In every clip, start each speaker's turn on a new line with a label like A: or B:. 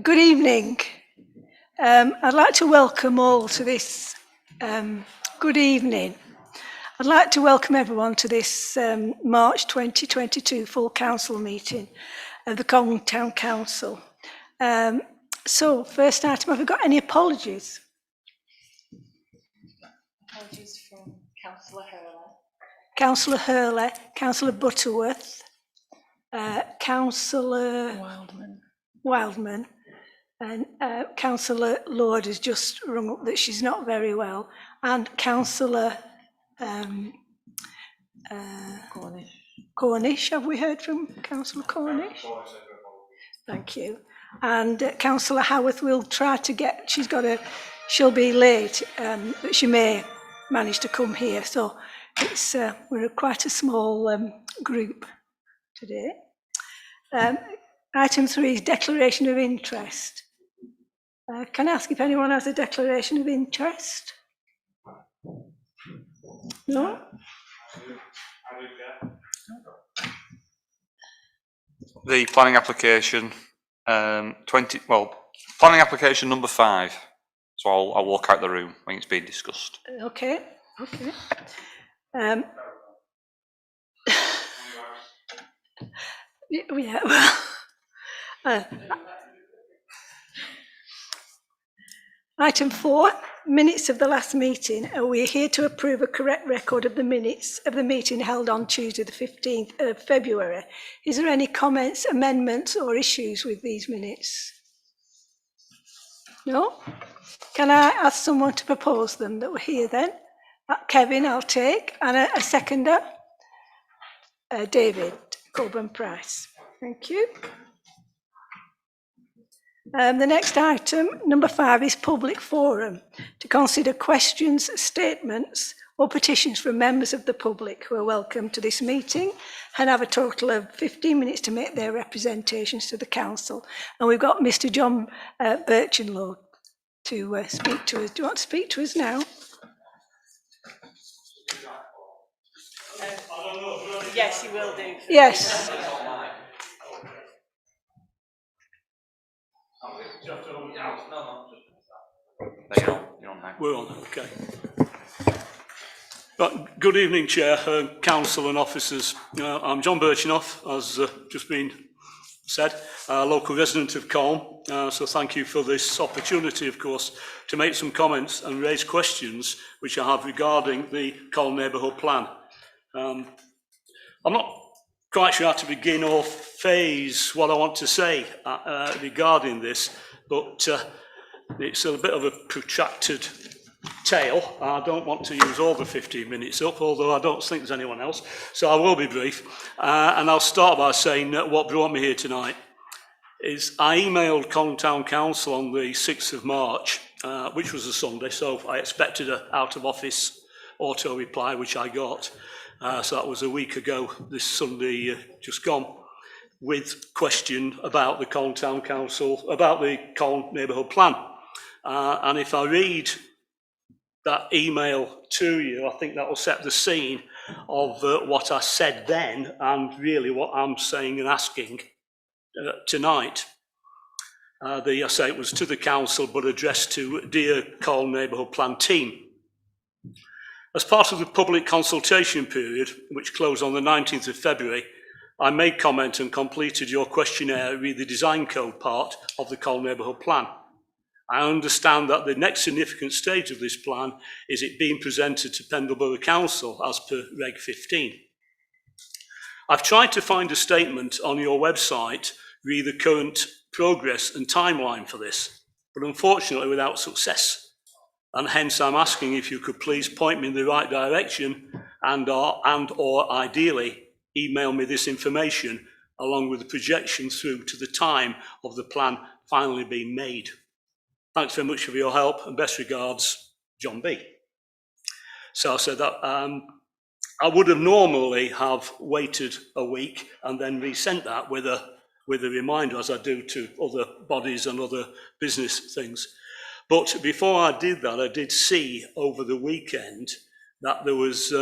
A: Good evening. I'd like to welcome all to this. Good evening. I'd like to welcome everyone to this March 2022 full council meeting of the Colne Town Council. So, first item, have we got any apologies?
B: Apologies from Councillor Hurley.
A: Councillor Hurley, Councillor Butterworth, Councillor Wildman, and Councillor Lord has just rung up that she's not very well, and Councillor Cornish. Have we heard from Councillor Cornish? Thank you. And Councillor Howarth will try to get, she'll be late, but she may manage to come here. So it's we're quite a small group today. Item 3 is declaration of interest. Can I ask if anyone has a declaration of interest? No?
C: The planning application, planning application number 5. So I'll walk out the room when it's being discussed.
A: Okay. Yeah. Item 4, minutes of the last meeting. We are here to approve a correct record of the minutes of the meeting held on Tuesday the 15th of February. Is there any comments, amendments or issues with these minutes? No? Can I ask someone to propose them that were here then? Kevin, I'll take. And a seconder? David Colburn-Price. Thank you. The next item, number 5, is public forum to consider questions, statements or petitions from members of the public who are welcome to this meeting and have a total of 15 minutes to make their representations to the council. And we've got Mr. John Birchenlow to speak to us. Do you want to speak to us now?
B: Yes, you will do.
A: Yes.
D: We're on, okay. But good evening, Chair, Council and officers. I'm John Birchenough, as just been said, a local resident of Colne. So thank you for this opportunity, of course, to make some comments and raise questions which I have regarding the Colne neighbourhood plan. I'm not quite sure how to begin or phrase what I want to say regarding this, but it's a bit of a protracted tale. I don't want to use all the 15 minutes up, although I don't think there's anyone else, so I will be brief. And I'll start by saying that what brought me here tonight is I emailed Colne Town Council on the 6th of March, which was a Sunday, so I expected an out-of-office auto reply, which I got. So that was a week ago, this Sunday just gone, with question about the Colne Town Council, about the Colne neighbourhood plan. And if I read that email to you, I think that will set the scene of what I said then and really what I'm saying and asking tonight. I say it was to the council, but addressed to Dear Colne Neighbourhood Plan Team. As part of the public consultation period, which closed on the 19th of February, I made comment and completed your questionnaire with the design code part of the Colne Neighbourhood Plan. I understand that the next significant stage of this plan is it being presented to Pendle Council as per Reg 15. I've tried to find a statement on your website re the current progress and timeline for this, but unfortunately without success. And hence I'm asking if you could please point me in the right direction and or ideally email me this information along with the projection through to the time of the plan finally being made. Thanks very much for your help and best regards, John B. So I said that I would have normally have waited a week and then resent that with with a reminder, as I do to other bodies and other business things. But before I did that, I did see over the weekend that there was,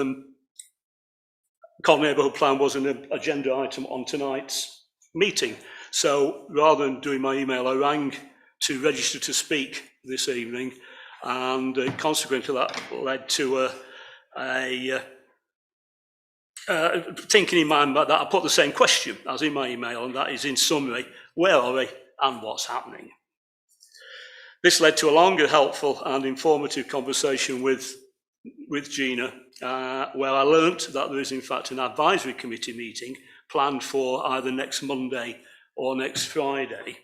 D: Common Neighbourhood Plan was an agenda item on tonight's meeting. So rather than doing my email, I rang to register to speak this evening, and consequently that led to thinking in my mind that I put the same question as in my email, and that is, in summary, where are we and what's happening? This led to a longer, helpful and informative conversation with Gina, where I learnt that there is in fact an advisory committee meeting planned for either next Monday or next Friday,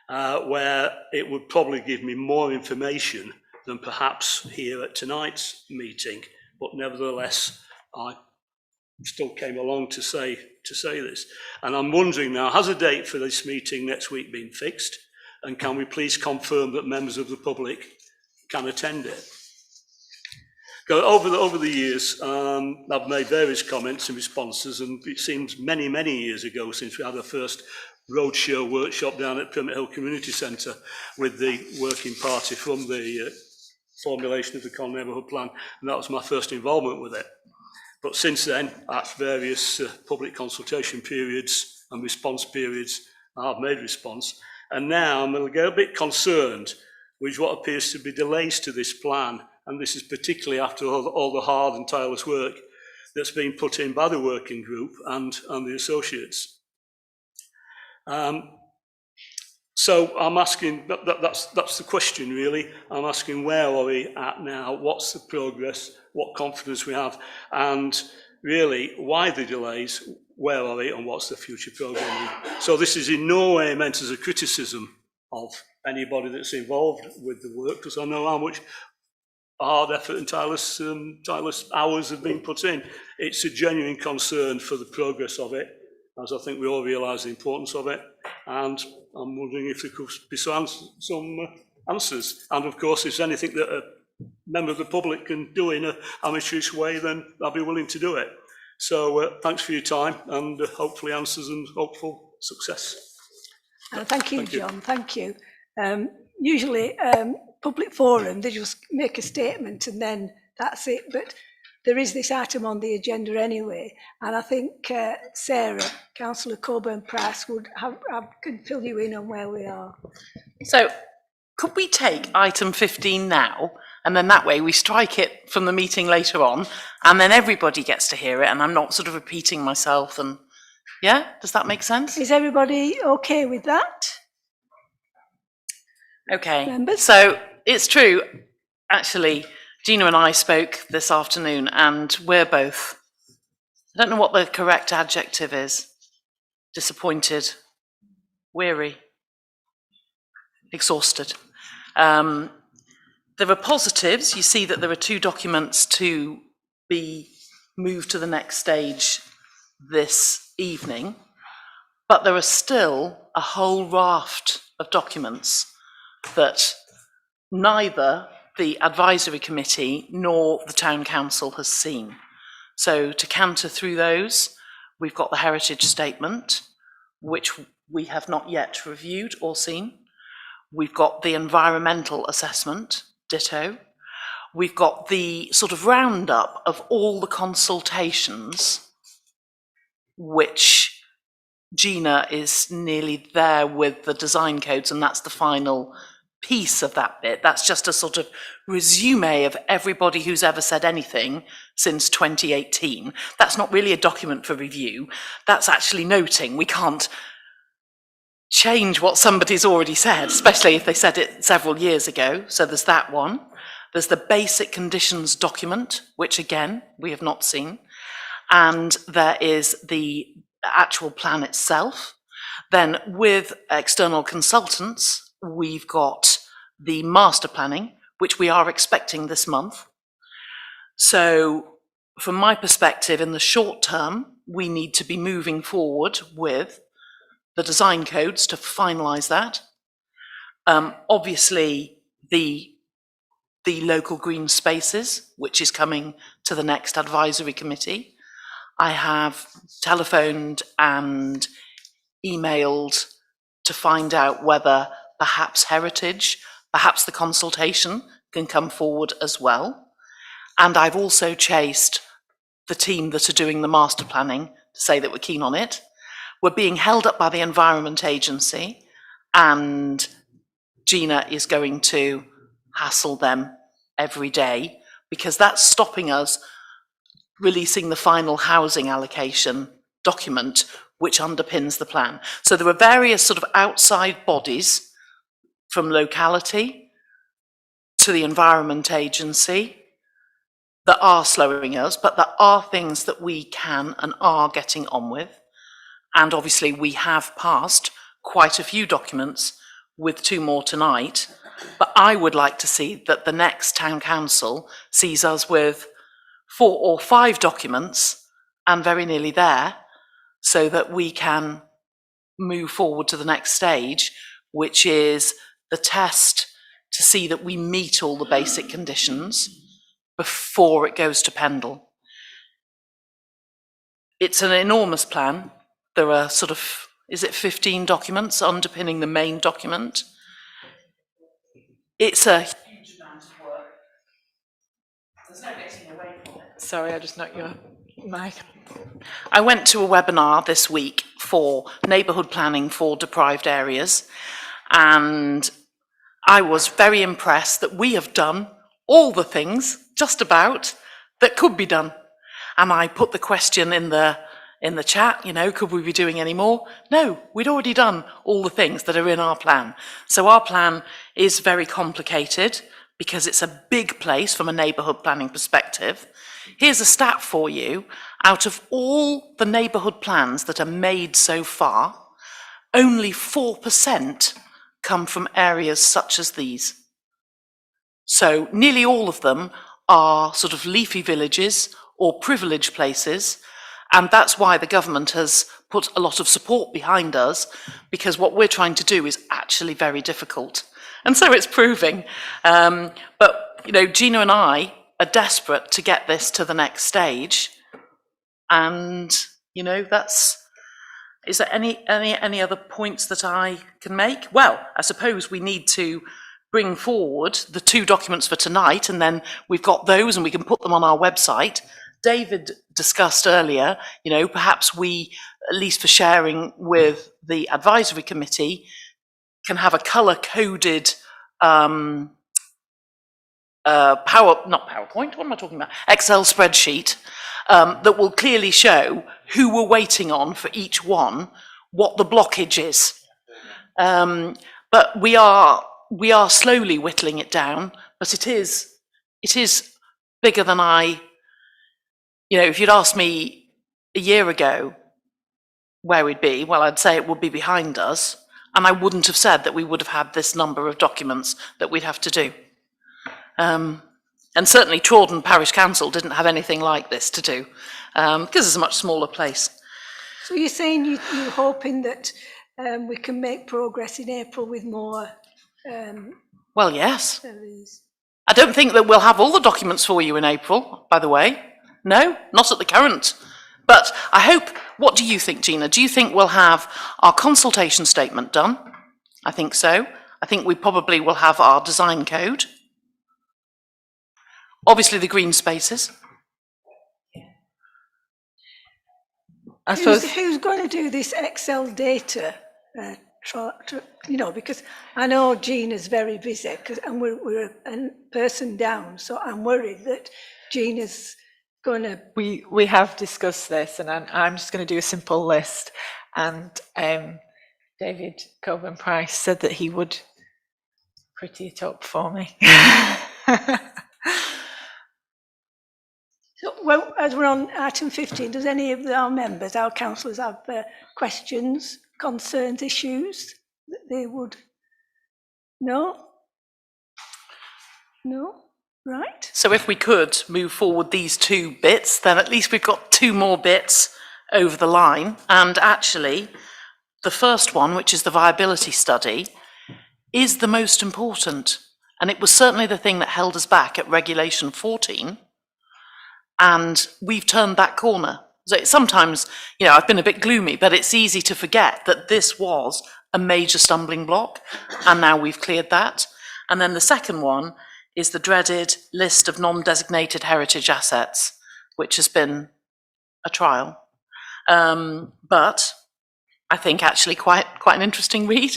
D: where it would probably give me more information than perhaps here at tonight's meeting, but nevertheless I still came along to say this. And I'm wondering now, has a date for this meeting next week been fixed? And can we please confirm that members of the public can attend it? Over the years, I've made various comments and responses, and it seems many, many years ago since we had our first roadshow workshop down at Primit Hill Community Centre with the working party from the formulation of the Common Neighbourhood Plan, and that was my first involvement with it. But since then, at various public consultation periods and response periods, I've made response. And now I'm a bit concerned with what appears to be delays to this plan. And this is particularly after all the hard and tireless work that's been put in by the working group and the associates. So I'm asking, that's the question really. I'm asking, where are we at now? What's the progress? What confidence we have? And really, why the delays? Where are we? And what's the future programming? So this is in no way meant as a criticism of anybody that's involved with the work, because I know how much hard effort and tireless hours have been put in. It's a genuine concern for the progress of it, as I think we all realise the importance of it. And I'm wondering if there could be some answers. And of course, if there's anything that a member of the public can do in an amateurish way, then I'll be willing to do it. So thanks for your time, and hopefully answers and hopeful success.
A: Thank you, John. Thank you. Usually, public forum, they just make a statement and then that's it. But there is this item on the agenda anyway, and I think Sarah, Councillor Coburn-Price, can fill you in on where we are.
E: So, could we take item 15 now, and then that way we strike it from the meeting later on, and then everybody gets to hear it, and I'm not sort of repeating myself, and yeah, does that make sense?
A: Is everybody okay with that?
E: Okay,
A: Members?
E: so it's true, actually, Gina and I spoke this afternoon, and we're both, I don't know what the correct adjective is, disappointed, weary, exhausted. There are positives. You see that there are 2 documents to be moved to the next stage this evening, but there are still a whole raft of documents that neither the advisory committee nor the town council has seen. So to canter through those, we've got the heritage statement, which we have not yet reviewed or seen. We've got the environmental assessment, ditto. We've got the sort of roundup of all the consultations, which Gina is nearly there with the design codes, and that's the final piece of that bit. That's just a sort of resume of everybody who's ever said anything since 2018. That's not really a document for review. That's actually noting we can't change what somebody's already said, especially if they said it several years ago. So there's that one. There's the basic conditions document, which again, we have not seen. And there is the actual plan itself. Then with external consultants, we've got the master planning, which we are expecting this month. So from my perspective, in the short term, we need to be moving forward with the design codes to finalise that. Obviously, the local green spaces, which is coming to the next advisory committee. I have telephoned and emailed to find out whether perhaps heritage, perhaps the consultation can come forward as well. And I've also chased the team that are doing the master planning to say that we're keen on it. We're being held up by the Environment Agency, and Gina is going to hassle them every day because that's stopping us releasing the final housing allocation document which underpins the plan. So there are various sort of outside bodies, from locality to the Environment Agency, that are slowing us, but there are things that we can and are getting on with. And obviously we have passed quite a few documents, with 2 more tonight, but I would like to see that the next town council sees us with 4 or 5 documents and very nearly there, so that we can move forward to the next stage, which is the test to see that we meet all the basic conditions before it goes to Pendle. It's an enormous plan. There are sort of, is it 15 documents underpinning the main document? It's a huge amount of work. There's no getting away from it.
B: Sorry, I just knocked your mic.
E: I went to a webinar this week for neighbourhood planning for deprived areas, and I was very impressed that we have done all the things, just about, that could be done. And I put the question in the chat, you know, could we be doing any more? No, we'd already done all the things that are in our plan. So our plan is very complicated because it's a big place from a neighbourhood planning perspective. Here's a stat for you. Out of all the neighbourhood plans that are made so far, only 4% come from areas such as these. So nearly all of them are sort of leafy villages or privileged places, and that's why the government has put a lot of support behind us, because what we're trying to do is actually very difficult. And so it's proving. But, you know, Gina and I are desperate to get this to the next stage. And, you know, is there any other points that I can make? Well, I suppose we need to bring forward the 2 documents for tonight, and then we've got those and we can put them on our website. David discussed earlier, you know, perhaps we, at least for sharing with the advisory committee, can have a colour-coded not PowerPoint, what am I talking about? Excel spreadsheet that will clearly show who we're waiting on for each one, what the blockage is. But we are slowly whittling it down, but it is bigger than you know, if you'd asked me a year ago where we'd be, well, I'd say it would be behind us, and I wouldn't have said that we would have had this number of documents that we'd have to do. And certainly Trawden Parish Council didn't have anything like this to do, because it's a much smaller place.
A: So you're saying you're hoping that we can make progress in April with more
E: Well, yes.
A: surveys?
E: I don't think that we'll have all the documents for you in April, by the way. No, not at the current. But I hope, what do you think, Gina? Do you think we'll have our consultation statement done? I think so. I think we probably will have our design code. Obviously the green spaces.
B: I suppose
A: Who's going to do this Excel data? You know, because I know Gina's very busy, and we're a person down, so I'm worried that Gina's going to...
B: we have discussed this, and I'm just going to do a simple list. And David Coburn Price said that he would pretty it up for me.
A: So, well, as we're on item 15, does any of our members, our councillors, have questions, concerns, issues that they would... No? No? Right.
E: So if we could move forward these 2 bits, then at least we've got 2 more bits over the line. And actually, the first one, which is the viability study, is the most important. And it was certainly the thing that held us back at Regulation 14. And we've turned that corner. So sometimes, you know, I've been a bit gloomy, but it's easy to forget that this was a major stumbling block, and now we've cleared that. And then the second one is the dreaded list of non-designated heritage assets, which has been a trial. But I think actually quite an interesting read.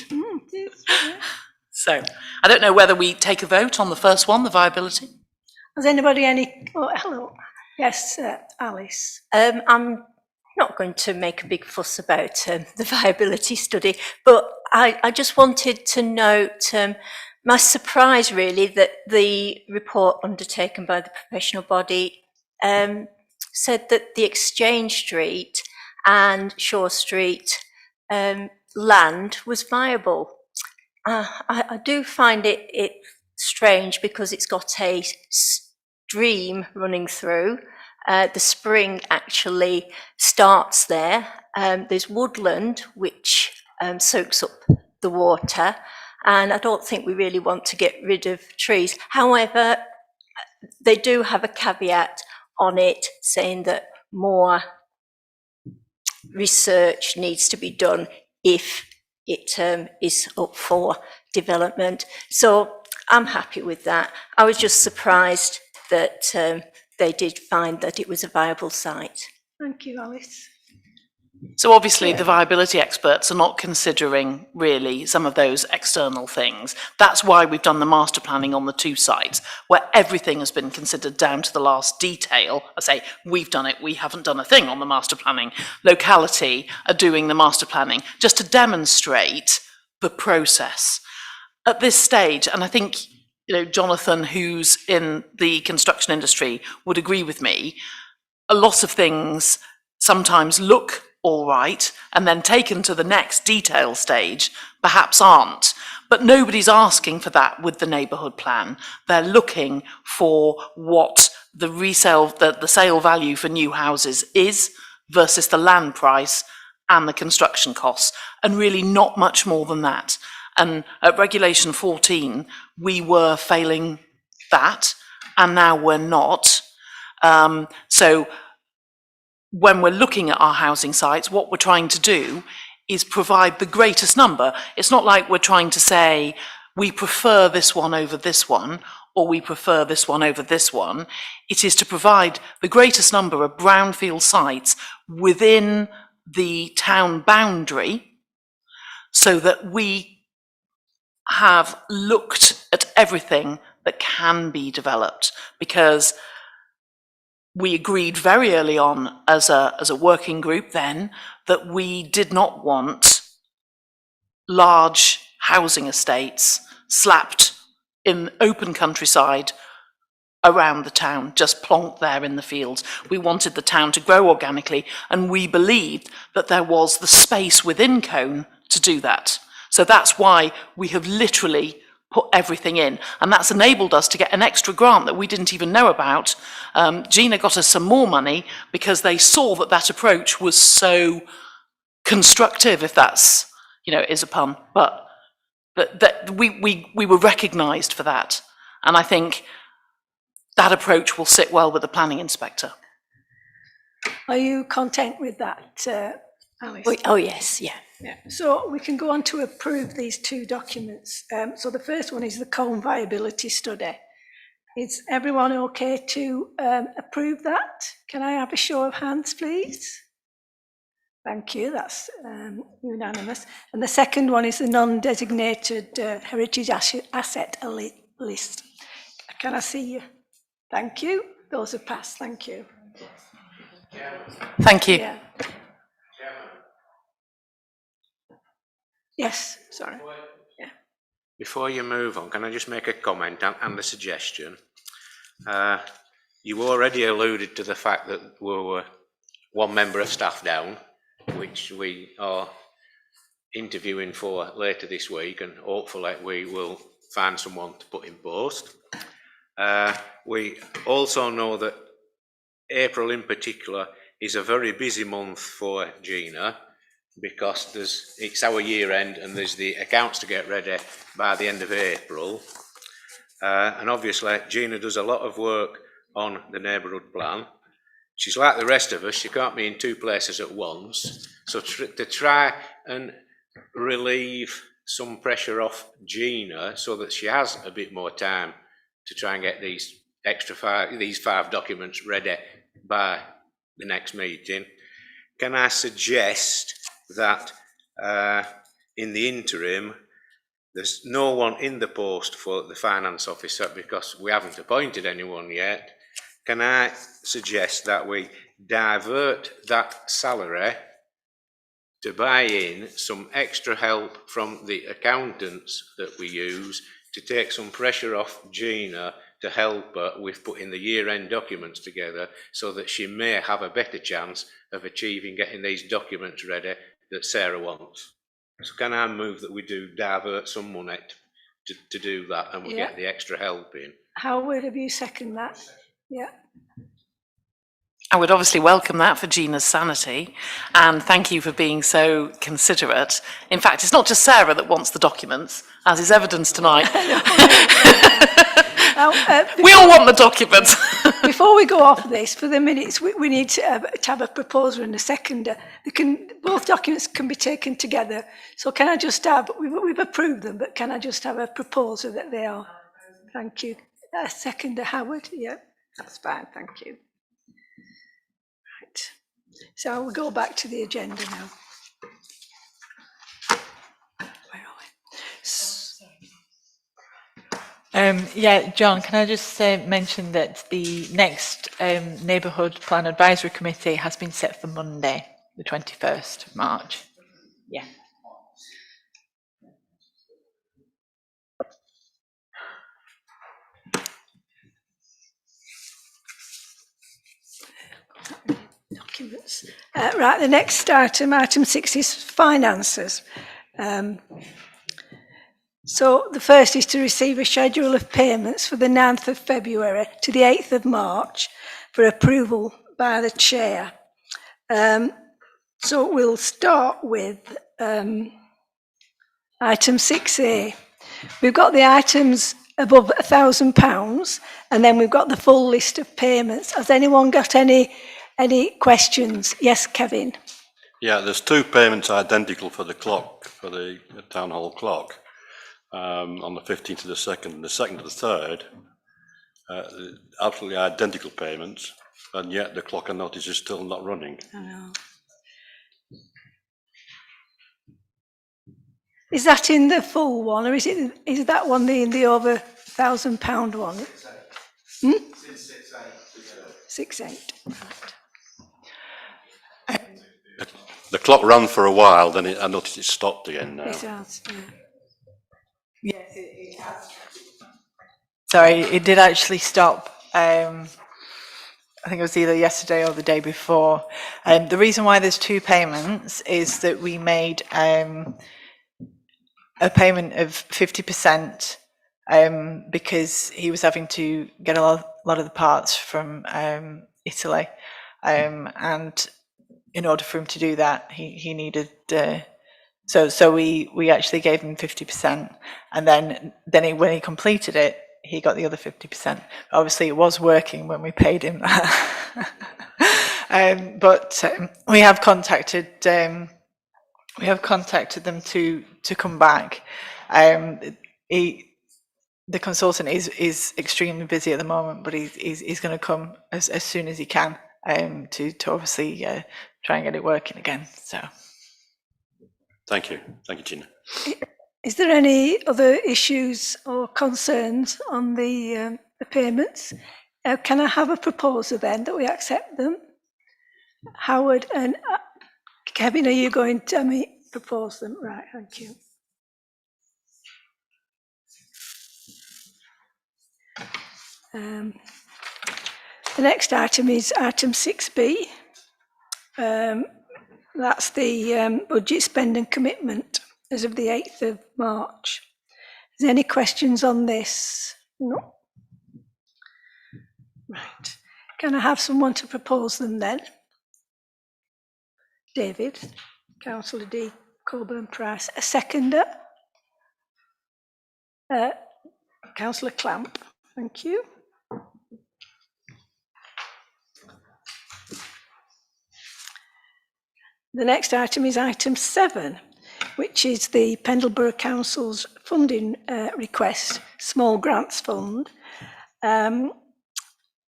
E: So I don't know whether we take a vote on the first one, the viability.
A: Has anybody oh, hello. Yes, Alice.
F: I'm not going to make a big fuss about the viability study, but I just wanted to note my surprise really that the report undertaken by the professional body said that the Exchange Street and Shore Street land was viable. I do find it strange because it's got a stream running through. The spring actually starts there. There's woodland which soaks up the water, and I don't think we really want to get rid of trees. However, they do have a caveat on it saying that more research needs to be done if it is up for development. So I'm happy with that. I was just surprised that they did find that it was a viable site.
A: Thank you, Alice.
E: So obviously the viability experts are not considering really some of those external things. That's why we've done the master planning on the two sites, where everything has been considered down to the last detail. I say, we've done it, we haven't done a thing on the master planning. Locality are doing the master planning, just to demonstrate the process. At this stage, and I think, you know, Jonathan, who's in the construction industry, would agree with me, a lot of things sometimes look all right, and then taken to the next detail stage, perhaps aren't. But nobody's asking for that with the neighbourhood plan. They're looking for what the sale value for new houses is versus the land price and the construction costs, and really not much more than that. And at Regulation 14, we were failing that, and now we're not. So when we're looking at our housing sites, what we're trying to do is provide the greatest number. It's not like we're trying to say, we prefer this one over this one, or we prefer this one over this one. It is to provide the greatest number of brownfield sites within the town boundary, so that we have looked at everything that can be developed, because we agreed very early on as a working group then that we did not want large housing estates slapped in open countryside around the town, just plonked there in the fields. We wanted the town to grow organically, and we believed that there was the space within Cone to do that. So that's why we have literally put everything in, and that's enabled us to get an extra grant that we didn't even know about. Gina got us some more money because they saw that that approach was so constructive, if that's, you know, is a pun, but that we were recognised for that, and I think that approach will sit well with the planning inspector.
A: Are you content with that, Alice?
F: Oh yes, yeah.
A: Yeah. So we can go on to approve these two documents. So the first one is the Colne viability study. Is everyone okay to approve that? Can I have a show of hands, please? Thank you, that's unanimous. And the second one is the non-designated heritage asset list. Can I see you? Thank you. Those are passed. Thank you.
E: Thank you.
A: Yeah. Yes, sorry. Yeah.
G: Before you move on, can I just make a comment and a suggestion? You already alluded to the fact that we were one member of staff down, which we are interviewing for later this week, and hopefully we will find someone to put in post. We also know that April in particular is a very busy month for Gina, because it's our year end and there's the accounts to get ready by the end of April. And obviously Gina does a lot of work on the neighbourhood plan. she's like the rest of us, she can't be in two places at once. So to try and relieve some pressure off Gina so that she has a bit more time to try and get these five documents ready by the next meeting, can I suggest that in the interim, there's no one in the post for the finance officer because we haven't appointed anyone yet. Can I suggest that we divert that salary to buy in some extra help from the accountants that we use to take some pressure off Gina to help her with putting the year-end documents together so that she may have a better chance of achieving getting these documents ready that Sarah wants. So can I move that we do divert some money to do that and we get the extra help in?
A: Howard, have you second that? Yeah.
E: I would obviously welcome that for Gina's sanity, and thank you for being so considerate. In fact, it's not just Sarah that wants the documents, as is evidenced tonight. We all want the documents.
A: Before we go off this, for the minutes, we need to have a proposer and a seconder. Both documents can be taken together. So can I just have, we've approved them, but can I just have a proposer that they are? Thank you. A seconder, Howard? Yeah, that's fine, thank you. Right. So we'll go back to the agenda now. Where are we?
B: Yeah, John, can I just mention that the next Neighbourhood Plan Advisory Committee has been set for Monday, the 21st of March. Yeah.
A: Documents. Right, the next item 6 is finances. So the first is to receive a schedule of payments for the 9th of February to the 8th of March for approval by the chair. So we'll start with item 6A. We've got the items above £1,000 and then we've got the full list of payments. Has anyone got any questions? Yes, Kevin.
H: Yeah, there's two payments identical for the clock, for the town hall clock, on the 15th of the 2nd and the 2nd of the 3rd. Absolutely identical payments, and yet the clock, I notice, is still not running.
A: I know. Is that in the full one, or is that one in the over £1,000 one? 6.8. Right.
H: The clock ran for a while, then I noticed it stopped again now.
A: It has, yeah.
B: Yes, it has. Sorry, it did actually stop. I think it was either yesterday or the day before. The reason why there's two payments is that we made a payment of 50% because he was having to get a lot of the parts from Italy, and in order for him to do that, he needed. So we actually gave him 50%, and then when he completed it, he got the other 50%. Obviously, it was working when we paid him that. But we have contacted them to come back. The consultant is extremely busy at the moment, but he's going to come as soon as he can to obviously try and get it working again. So.
H: Thank you, Gina.
A: Is there any other issues or concerns on the payments? Can I have a proposal then that we accept them? Howard and Kevin, are you going to propose them? Right, thank you. The next item is item 6B. That's the budget spend and commitment as of the 8th of March. Is there any questions on this? No? Right. Can I have someone to propose them then? David, Councillor D. Coburn-Price. A seconder? Councillor Clamp. Thank you. The next item is item 7, which is the Pendleborough Council's funding request, Small Grants Fund.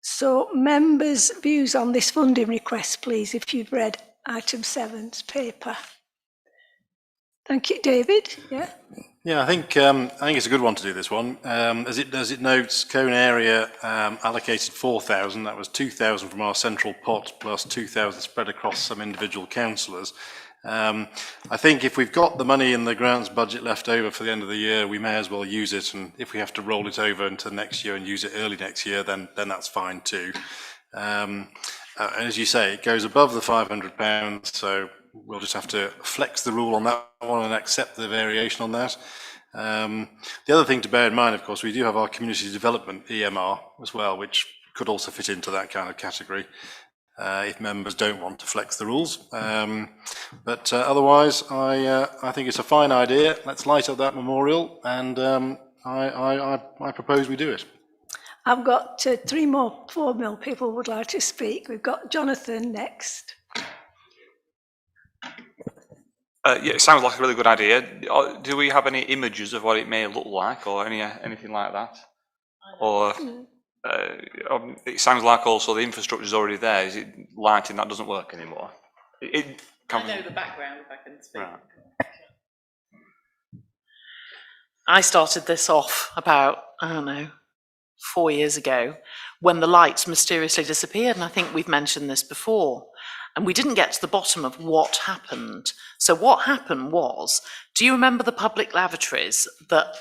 A: So members' views on this funding request, please, if you've read item 7's paper. Thank you, David. Yeah.
I: Yeah, I think it's a good one to do this one. As it notes, Cone area allocated 4,000. That was 2,000 from our central pot plus 2,000 spread across some individual councillors. I think if we've got the money in the grants budget left over for the end of the year, we may as well use it. And if we have to roll it over into next year and use it early next year, then that's fine too. And as you say, it goes above the £500, so we'll just have to flex the rule on that one and accept the variation on that. The other thing to bear in mind, of course, we do have our community development EMR as well, which could also fit into that kind of category if members don't want to flex the rules. But otherwise, I think it's a fine idea. Let's light up that memorial, and I propose we do it.
A: I've got 4 more people would like to speak. We've got Jonathan next.
C: Yeah, it sounds like a really good idea. Do we have any images of what it may look like, or anything like that? Or it sounds like also the infrastructure is already there. Is it lighting that doesn't work anymore?
E: I know the background, if I can speak.
C: Right.
E: I started this off about, 4 years ago, when the lights mysteriously disappeared, and I think we've mentioned this before. And we didn't get to the bottom of what happened. So what happened was, do you remember the public lavatories that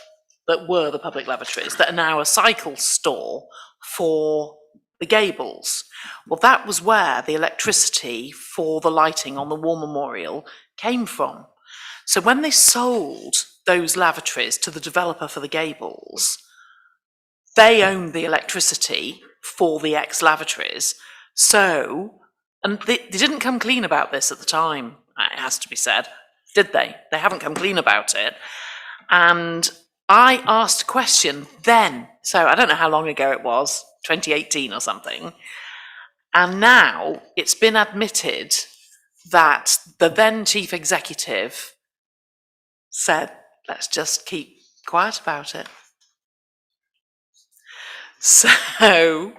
E: were the public lavatories that are now a cycle store for the Gables? Well, that was where the electricity for the lighting on the War Memorial came from. So when they sold those lavatories to the developer for the Gables, they owned the electricity for the ex-lavatories. And they didn't come clean about this at the time, it has to be said, did they? They haven't come clean about it. And I asked a question then, so I don't know how long ago it was, 2018 or something. And now it's been admitted that the then chief executive said, let's just keep quiet about it. So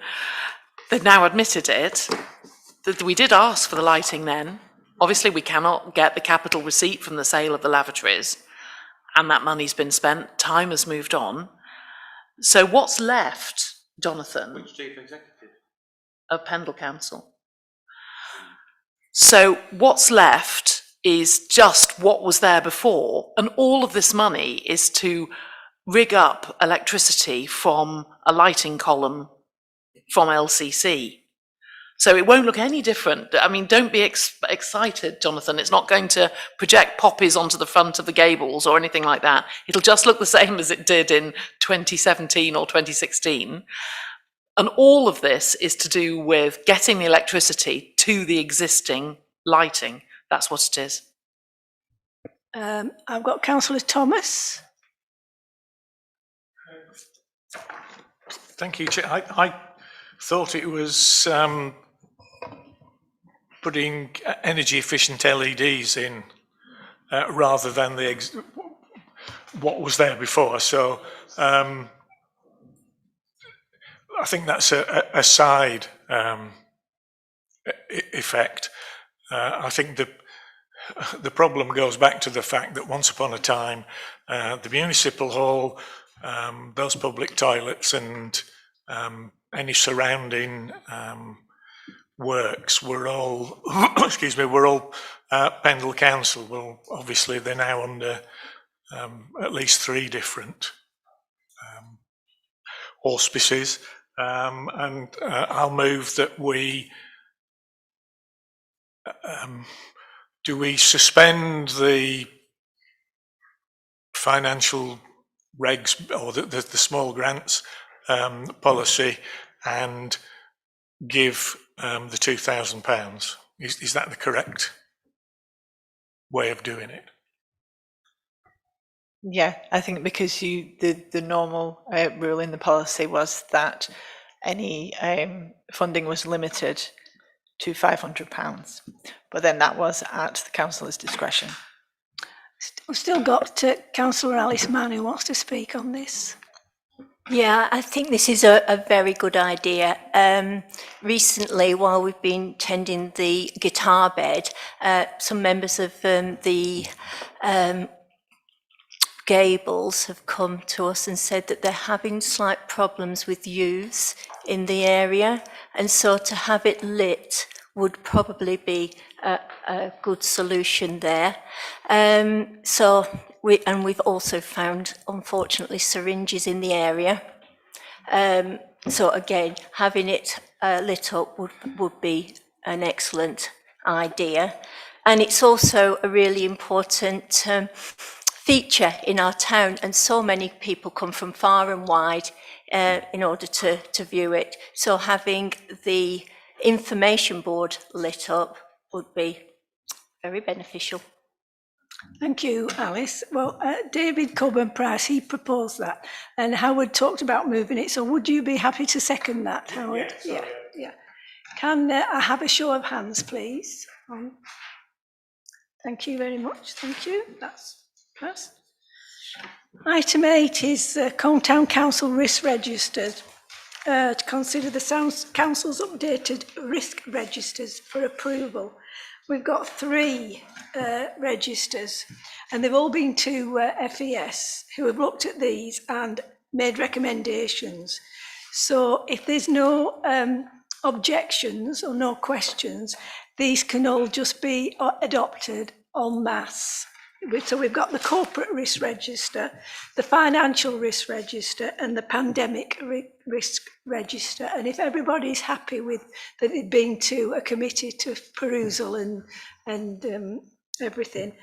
E: they've now admitted it. We did ask for the lighting then. Obviously, we cannot get the capital receipt from the sale of the lavatories, and that money's been spent. Time has moved on. So what's left, Jonathan?
C: Which chief executive?
E: Of Pendle Council. So what's left is just what was there before, and all of this money is to rig up electricity from a lighting column from LCC. So it won't look any different. I mean, don't be excited, Jonathan. It's not going to project poppies onto the front of the Gables or anything like that. It'll just look the same as it did in 2017 or 2016. And all of this is to do with getting the electricity to the existing lighting. That's what it is.
A: I've got Councillor Thomas.
J: Thank you, Chair. I thought it was putting energy efficient LEDs in rather than what was there before. So I think that's a side effect. I think the problem goes back to the fact that once upon a time, the municipal hall, those public toilets and any surrounding works were all, were all Pendle Council. Well, obviously they're now under at least 3 different auspices, and I'll move that we do we suspend the financial regs or the small grants policy and give the £2,000. Is that the correct way of doing it?
B: Yeah, I think because the normal rule in the policy was that any funding was limited to £500. But then that was at the councillor's discretion.
A: We've still got Councillor Alice Mann who wants to speak on this.
F: Yeah, I think this is a very good idea. Recently, while we've been tending the guitar bed, some members of the Gables have come to us and said that they're having slight problems with youths in the area, and so to have it lit would probably be a good solution there. We've also found, unfortunately, syringes in the area. So again, having it lit up would be an excellent idea. And it's also a really important feature in our town, and so many people come from far and wide in order to view it. So having the information board lit up would be very beneficial.
A: Thank you, Alice. Well, David Coburn-Price, he proposed that, and Howard talked about moving it. So would you be happy to second that, Howard? Yeah. Can I have a show of hands, please? Thank you very much. Thank you. That's passed. Item 8 is Town Council risk registers. To consider the council's updated risk registers for approval. We've got 3 registers, and they've all been to FES, who have looked at these and made recommendations. So if there's no objections or no questions, these can all just be adopted en masse. So we've got the corporate risk register, the financial risk register, and the pandemic risk register. And if everybody's happy with that, it being to a committee to perusal and everything,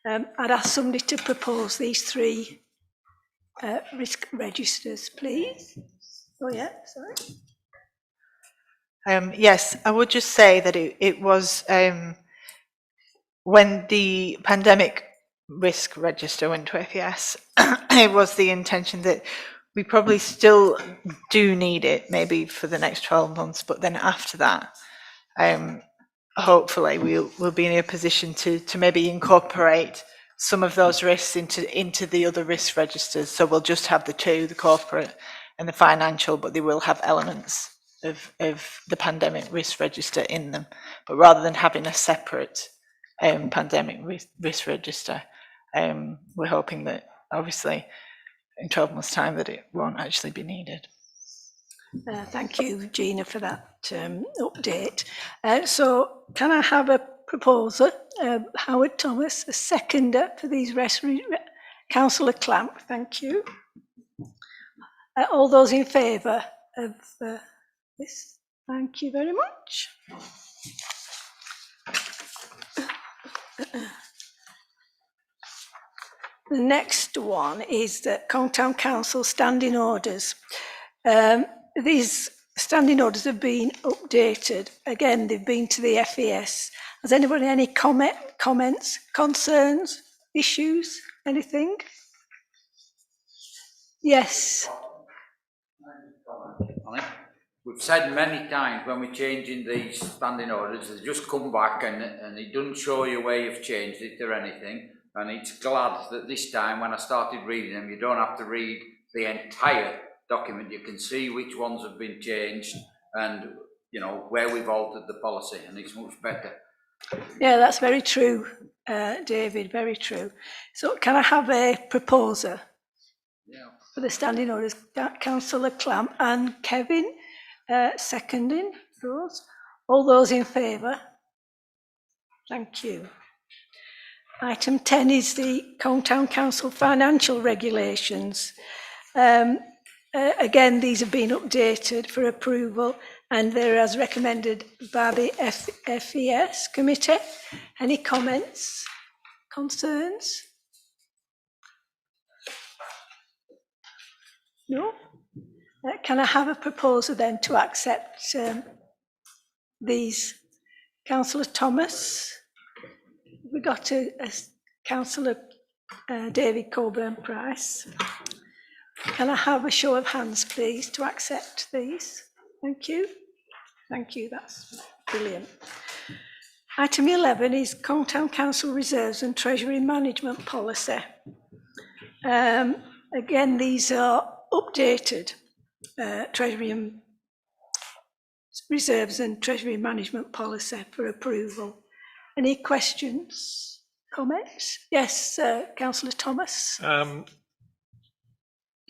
A: I'd ask somebody to propose these 3 risk registers, please. Oh yeah, sorry.
B: Yes, I would just say that it was when the pandemic risk register went to FES, it was the intention that we probably still do need it, maybe for the next 12 months, but then after that, hopefully we'll be in a position to maybe incorporate some of those risks into the other risk registers. So we'll just have the 2, the corporate and the financial, but they will have elements of the pandemic risk register in them. But rather than having a separate pandemic risk register, we're hoping that obviously in 12 months' time that it won't actually be needed.
A: Thank you, Gina, for that update. So can I have a proposer, Howard Thomas, a seconder for these Councillor Clamp, thank you. All those in favour of this? Thank you very much. The next one is the Town Council standing orders. These standing orders have been updated. Again, they've been to the FES. Has anybody any comments, concerns, issues, anything? Yes.
K: We've said many times when we're changing these standing orders, they just come back and it doesn't show you where you've changed it or anything. And it's glad that this time, when I started reading them, you don't have to read the entire document. You can see which ones have been changed and, you know, where we've altered the policy, and it's much better.
A: Yeah, that's very true, David, very true. So can I have a proposer for the standing orders? Councillor Clamp and Kevin seconding those. All those in favour? Thank you. Item 10 is the Town Council financial regulations. Again, these have been updated for approval and they're as recommended by the FES committee. Any comments, concerns? No? Can I have a proposer then to accept these? Councillor Thomas? We got a Councillor David Coburn-Price. Can I have a show of hands, please, to accept these? Thank you. Thank you. That's Brilliant. Item 11 is Town Council Reserves and Treasury Management Policy. Again, these are updated Treasury and Reserves and Treasury Management Policy for approval. Any questions, comments? Yes, Councillor Thomas.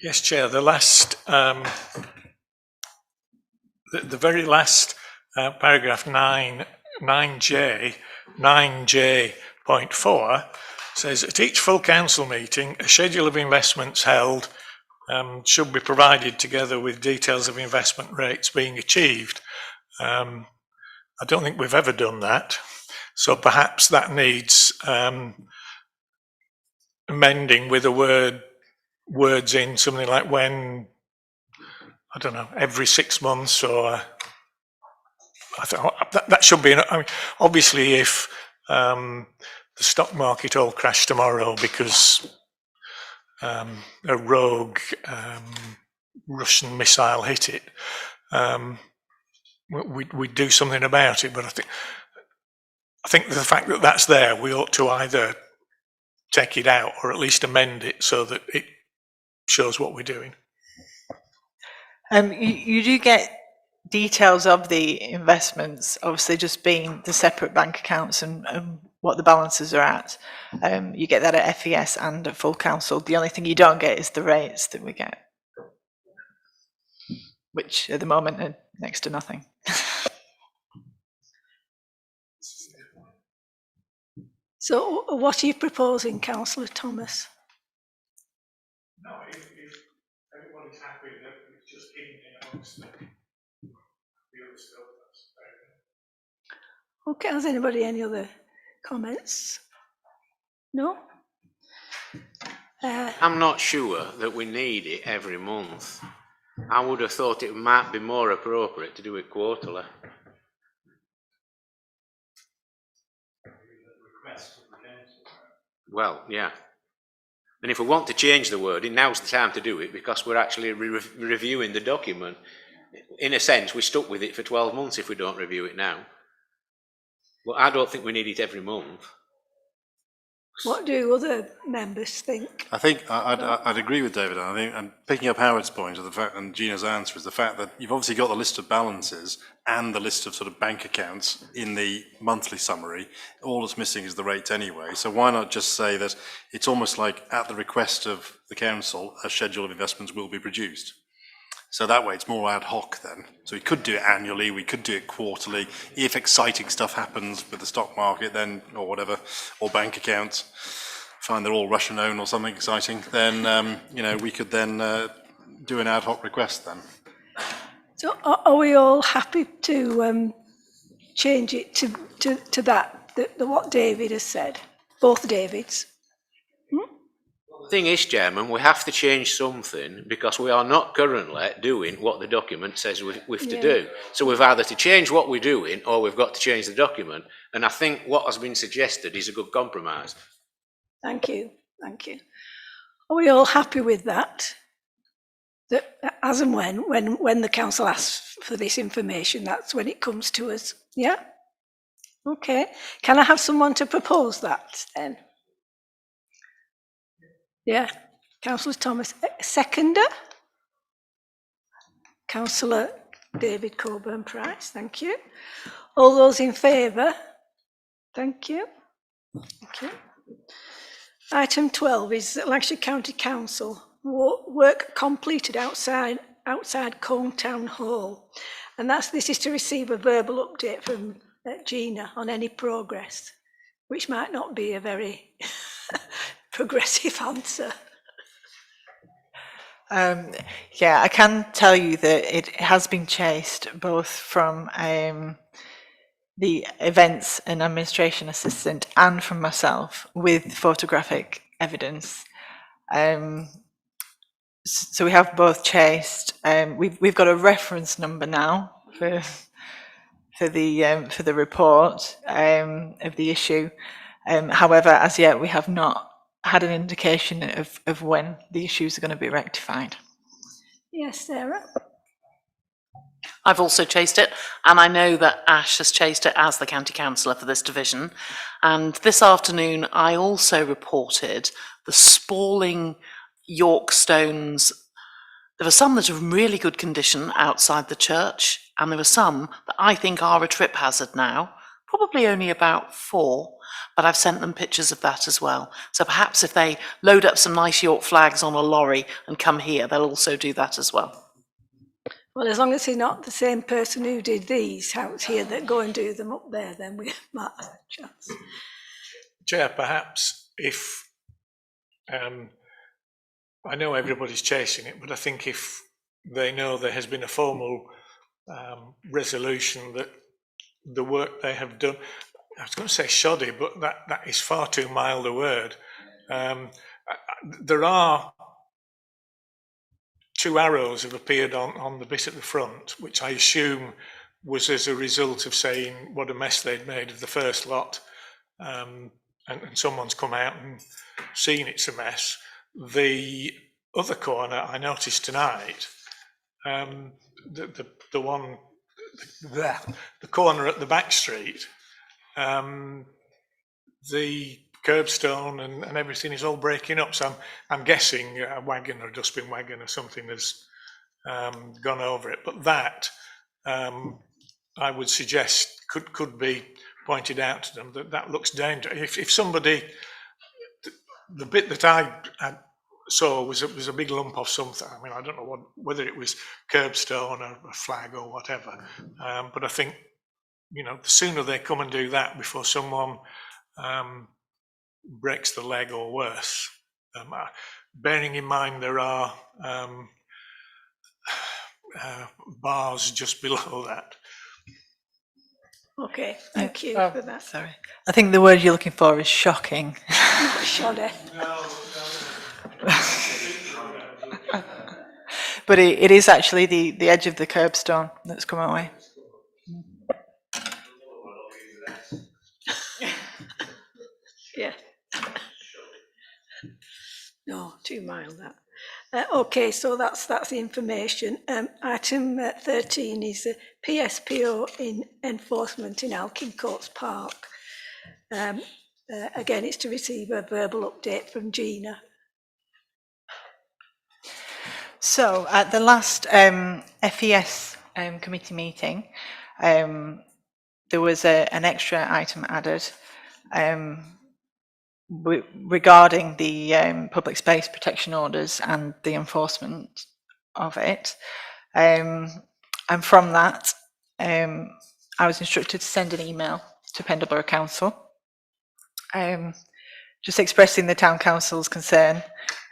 J: Yes, Chair. The last, the very last paragraph 9J.4 says at each full council meeting, a schedule of investments held should be provided together with details of investment rates being achieved. I don't think we've ever done that, so perhaps that needs amending with the words in something like when, I don't know, every 6 months, or I thought that should be. I mean, obviously, if the stock market all crashed tomorrow because a rogue Russian missile hit it, we'd do something about it. But I think the fact that that's there, we ought to either take it out or at least amend it so that it shows what we're doing.
B: You do get details of the investments, obviously just being the separate bank accounts and what the balances are at. You get that at FES and at full council. The only thing you don't get is the rates that we get, which at the moment are next to nothing.
A: So what are you proposing, Councillor Thomas?
J: No, if everybody's happy that it's just in amongst the other stuff, that's fair enough.
A: Okay, has anybody any other comments? No?
G: I'm not sure that we need it every month. I would have thought it might be more appropriate to do it quarterly. Well, yeah. And if we want to change the wording, now's the time to do it, because we're actually reviewing the document. In a sense, we're stuck with it for 12 months if we don't review it now. But I don't think we need it every month.
A: What do other members think?
I: I think I'd agree with David. I think I'm picking up Howard's point of the fact, and Gina's answer is the fact that you've obviously got the list of balances and the list of sort of bank accounts in the monthly summary. All that's missing is the rates anyway. So why not just say that it's almost like at the request of the council, a schedule of investments will be produced. So that way it's more ad hoc then. So we could do it annually, we could do it quarterly. If exciting stuff happens with the stock market then, or whatever, or bank accounts, find they're all Russian owned or something exciting, then, we could then do an ad hoc request then.
A: So are we all happy to change it to that, what David has said? Both Davids?
G: The thing is, Chairman, we have to change something because we are not currently doing what the document says we have to do. So we've either to change what we're doing or we've got to change the document. And I think what has been suggested is a good compromise.
A: Thank you. Are we all happy with that? That as and when the council asks for this information, that's when it comes to us. Yeah? Okay. Can I have someone to propose that then? Yeah. Councillor Thomas. Seconder? Councillor David Coburn-Price. Thank you. All those in favour? Thank you. Item 12 is Lancashire County Council. Work completed outside Colne Town Hall. And this is to receive a verbal update from Gina on any progress, which might not be a very progressive answer.
B: Yeah, I can tell you that it has been chased both from the events and administration assistant and from myself with photographic evidence. So we have both chased. We've got a reference number now for the report of the issue. However, as yet we have not had an indication of when the issues are going to be rectified.
A: Yes, Sarah.
E: I've also chased it, and I know that Ash has chased it as the county councillor for this division. And this afternoon, I also reported the spalling York stones. There were some that are in really good condition outside the church, and there were some that I think are a trip hazard now, probably only about 4, but I've sent them pictures of that as well. So perhaps if they load up some nice York flags on a lorry and come here, they'll also do that as well.
A: Well, as long as he's not the same person who did these out here that go and do them up there, then we might have a chance.
J: Chair, perhaps if, I know everybody's chasing it, but I think if they know there has been a formal resolution that the work they have done, I was going to say shoddy, but that is far too mild a word. There are 2 arrows have appeared on the bit at the front, which I assume was as a result of saying what a mess they'd made of the first lot, and someone's come out and seen it's a mess. The other corner I noticed tonight, the corner at the back street, the curbstone and everything is all breaking up. So I'm guessing a wagon or a dustbin wagon or something has gone over it. But that I would suggest could be pointed out to them that looks dangerous. If somebody, the bit that I saw was a big lump of something. I mean, I don't know whether it was curbstone or a flag or whatever. But I think, the sooner they come and do that before someone breaks the leg or worse. Bearing in mind there are bars just below that.
A: Okay, thank you for that.
B: Sorry. I think the word you're looking for is shocking.
A: Not shoddy.
B: But it is actually the edge of the curbstone that's come away.
A: Yeah. No, too mild that. Okay, so that's the information. Item 13 is a PSPO in enforcement in Alpine Courts Park. Again, it's to receive a verbal update from Gina.
B: So at the last FES committee meeting, there was an extra item added regarding the public space protection orders and the enforcement of it. And from that, I was instructed to send an email to Pendleborough Council, just expressing the Town Council's concern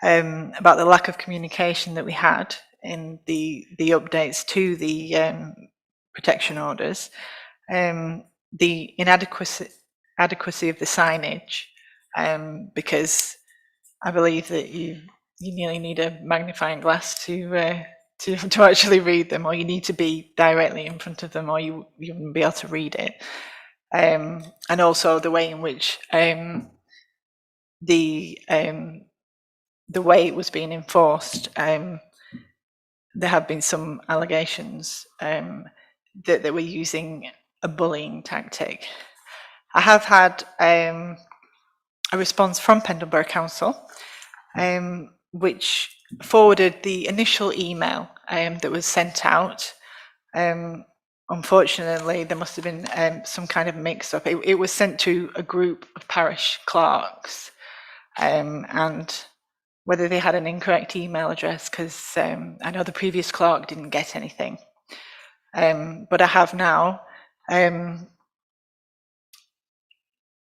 B: about the lack of communication that we had in the updates to the protection orders, the inadequacy of the signage, because I believe that you nearly need a magnifying glass to actually read them, or you need to be directly in front of them, or you wouldn't be able to read it. And also the way in which the way it was being enforced, there have been some allegations that they were using a bullying tactic. I have had a response from Pendleborough Council, which forwarded the initial email that was sent out. Unfortunately, there must have been some kind of mix-up. It was sent to a group of parish clerks, and whether they had an incorrect email address, because I know the previous clerk didn't get anything. But I have now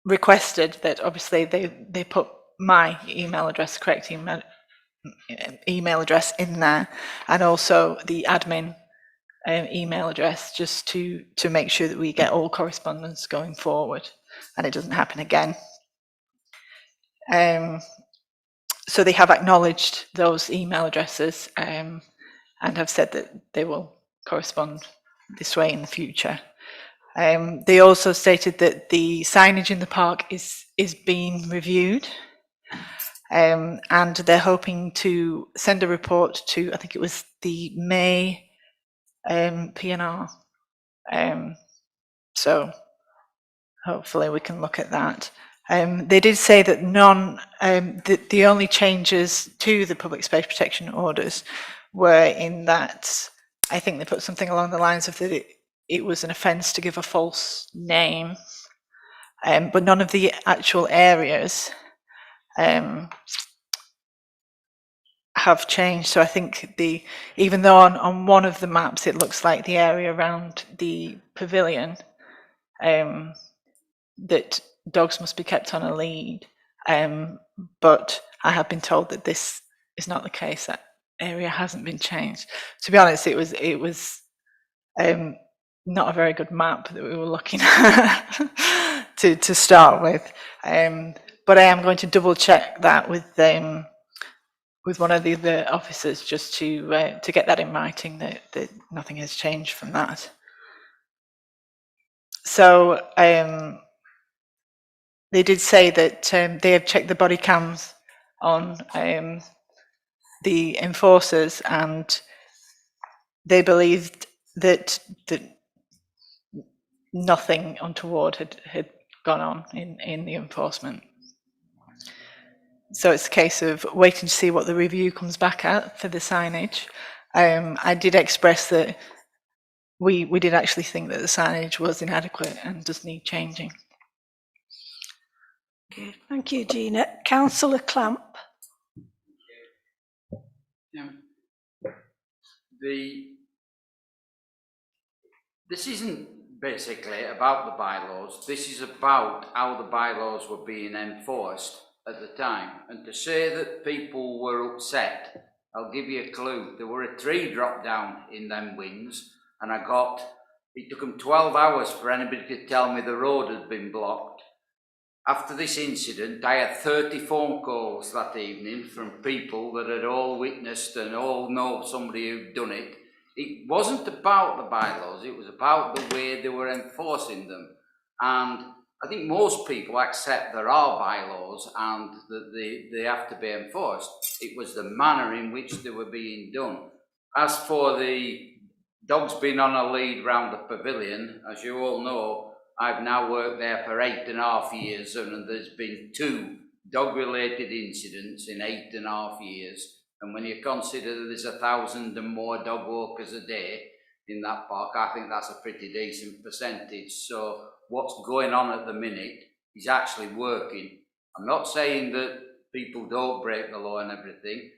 B: requested that obviously they put my email address, correct email address in there, and also the admin email address, just to make sure that we get all correspondence going forward and it doesn't happen again. So they have acknowledged those email addresses and have said that they will correspond this way in the future. They also stated that the signage in the park is being reviewed, and they're hoping to send a report to, I think it was the May P&R. So hopefully we can look at that. They did say that the only changes to the public space protection orders were in that, I think they put something along the lines of that it was an offence to give a false name, but none of the actual areas have changed. So I think even though on one of the maps it looks like the area around the pavilion, that dogs must be kept on a lead, but I have been told that this is not the case. That area hasn't been changed. To be honest, it was not a very good map that we were looking at to start with, but I am going to double check that with one of the other officers just to get that in writing that nothing has changed from that. So they did say that they have checked the body cams on the enforcers, and they believed that nothing untoward had gone on in the enforcement. So it's a case of waiting to see what the review comes back at for the signage. I did express that we did actually think that the signage was inadequate and does need changing.
A: Okay, thank you, Gina. Councillor Clamp.
K: This isn't basically about the bylaws. This is about how the bylaws were being enforced at the time. And to say that people were upset, I'll give you a clue. There were a tree dropped down in them winds, and it took them 12 hours for anybody to tell me the road had been blocked. After this incident, I had 30 phone calls that evening from people that had all witnessed and all know somebody who'd done it. It wasn't about the bylaws, it was about the way they were enforcing them. And I think most people accept there are bylaws and that they have to be enforced. It was the manner in which they were being done. As for the dogs being on a lead round the pavilion, as you all know, I've now worked there for 8.5 years, and there's been 2 dog-related incidents in 8.5 years. And when you consider that there's 1,000 and more dog walkers a day in that park, I think that's a pretty decent percentage. So what's going on at the minute is actually working. I'm not saying that people don't break the law and everything,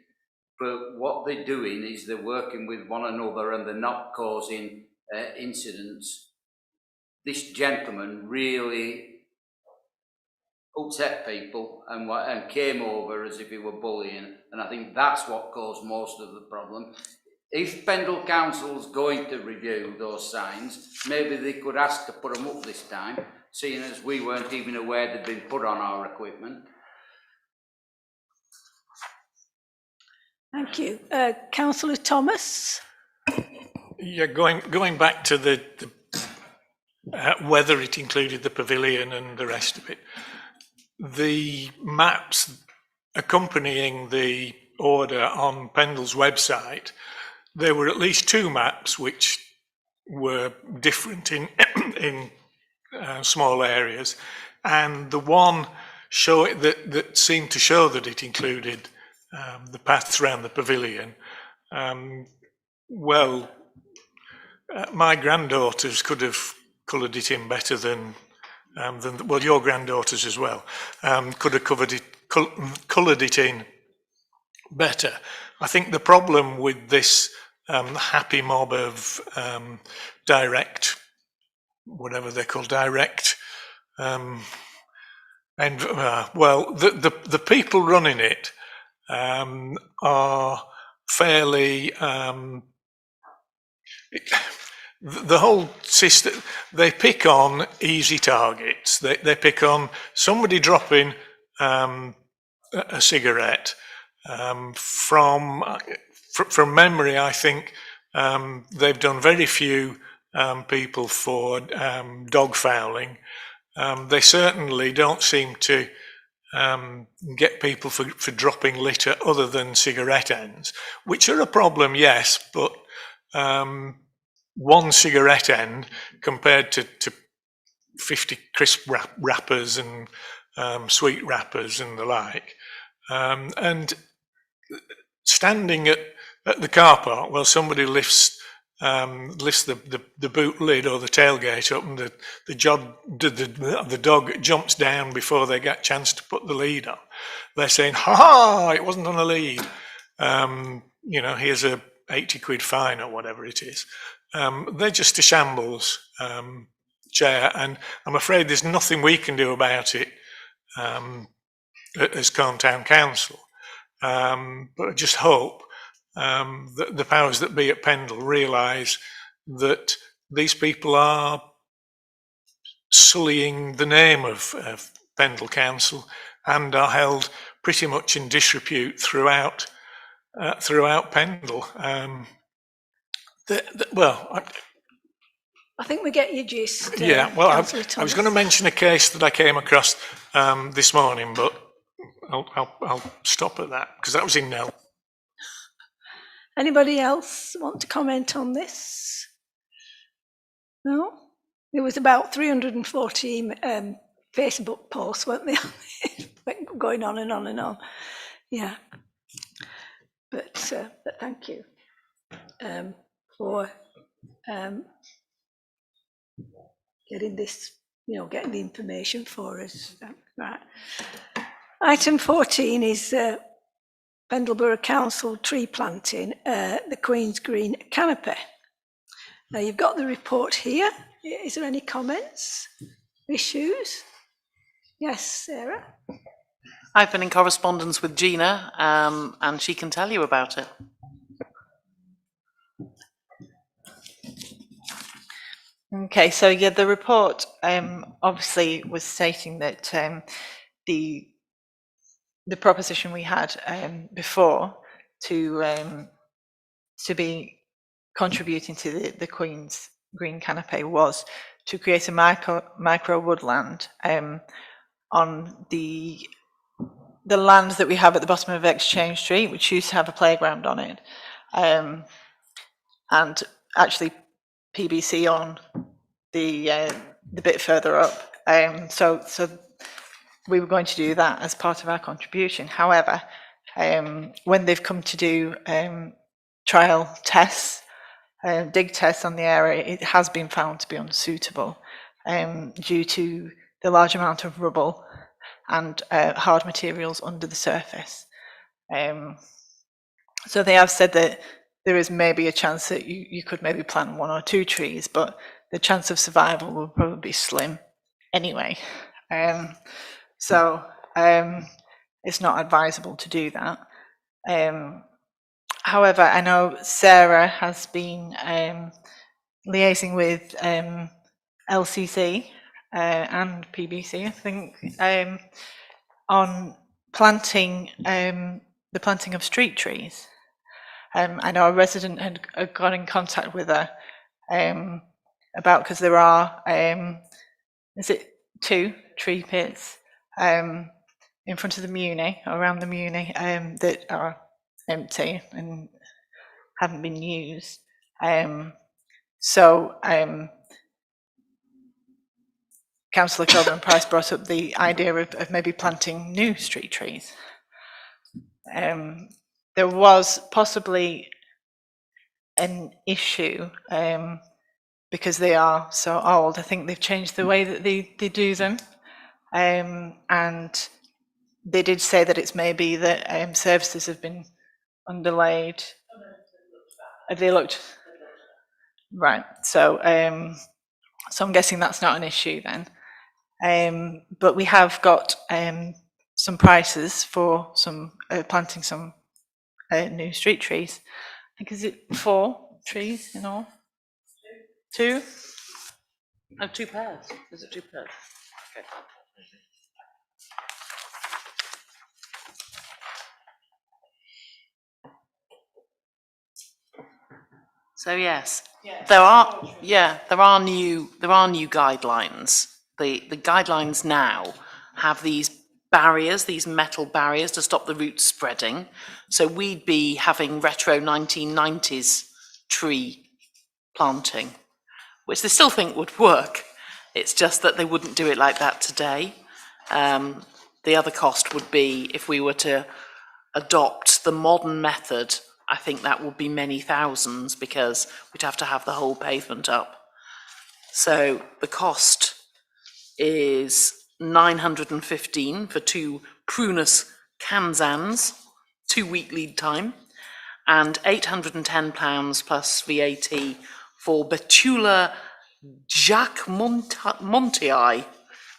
K: but what they're doing is they're working with one another and they're not causing incidents. This gentleman really upset people and came over as if he were bullying, and I think that's what caused most of the problem. If Pendle Council's going to review those signs, maybe they could ask to put them up this time, seeing as we weren't even aware they'd been put on our equipment.
A: Thank you. Councillor Thomas.
J: Yeah, going back to the whether it included the pavilion and the rest of it, the maps accompanying the order on Pendle's website, there were at least 2 maps which were different in small areas, and the one that seemed to show that it included the paths around the pavilion. My granddaughters could have coloured it in better than well, your granddaughters as well could have coloured it in better. I think the problem with this happy mob of direct, whatever they're called, direct, and well, the people running it are fairly. The whole system, they pick on easy targets. They pick on somebody dropping a cigarette. From memory, I think they've done very few people for dog fouling. They certainly don't seem to get people for dropping litter other than cigarette ends, which are a problem, yes, but one cigarette end compared to 50 crisp wrappers and sweet wrappers and the like. And standing at the car park while somebody lifts the boot lid or the tailgate up, and the dog jumps down before they get a chance to put the lead on. They're saying, "Ha ha! It wasn't on a lead. Here's a 80 quid fine," or whatever it is. They're just a shambles, Chair, and I'm afraid there's nothing we can do about it as Colne Town Council. But I just hope that the powers that be at Pendle realise that these people are sullying the name of Pendle Council and are held pretty much in disrepute throughout Pendle.
A: I think we get your gist.
J: Yeah, well, I
A: Councillor
J: was going to mention a case that I came across this morning, but I'll stop at that because that was in Nell.
A: Anybody else want to comment on this? No? There was about 340 Facebook posts, weren't there? Going on and on and on. Yeah. But thank you for getting this, getting the information for us. Right. Item 14 is Pendleborough Council tree planting, the Queen's Green canopy. Now you've got the report here. Is there any comments, issues? Yes, Sarah?
E: I've been in correspondence with Gina, and she can tell you about it.
B: Okay, so yeah, the report obviously was stating that the proposition we had before to be contributing to the Queen's Green Canopy was to create a micro woodland on the land that we have at the bottom of Exchange Street, which used to have a playground on it, and actually PBC on the bit further up. So we were going to do that as part of our contribution. However, when they've come to do trial tests, dig tests on the area, it has been found to be unsuitable due to the large amount of rubble and hard materials under the surface. So they have said that there is maybe a chance that you could maybe plant 1 or 2 trees, but the chance of survival will probably be slim anyway. So it's not advisable to do that. However, I know Sarah has been liaising with LCC and PBC, I think, on planting the planting of street trees. I know a resident had got in contact with her about, because there are, is it 2 tree pits in front of the Muni, around the Muni, that are empty and haven't been used. So Councillor Coburn Price brought up the idea of maybe planting new street trees. There was possibly an issue because they are so old. I think they've changed the way that they do them, and they did say that it's maybe that services have been underlaid. Have they looked? Right. So so I'm guessing that's not an issue then. But we have got some prices for some planting some new street trees. I think, is it 4 trees in all? 2?
E: Oh, 2 pairs. Is it 2 pairs? Okay. So yes, there are new guidelines. The guidelines now have these barriers, these metal barriers to stop the roots spreading. So we'd be having retro 1990s tree planting, which they still think would work. It's just that they wouldn't do it like that today. The other cost would be if we were to adopt the modern method, I think that would be many thousands because we'd have to have the whole pavement up. So the cost is 915 for 2 prunus Kanzans, 2-week lead time, and £810 plus VAT for Betula Jacques Montii,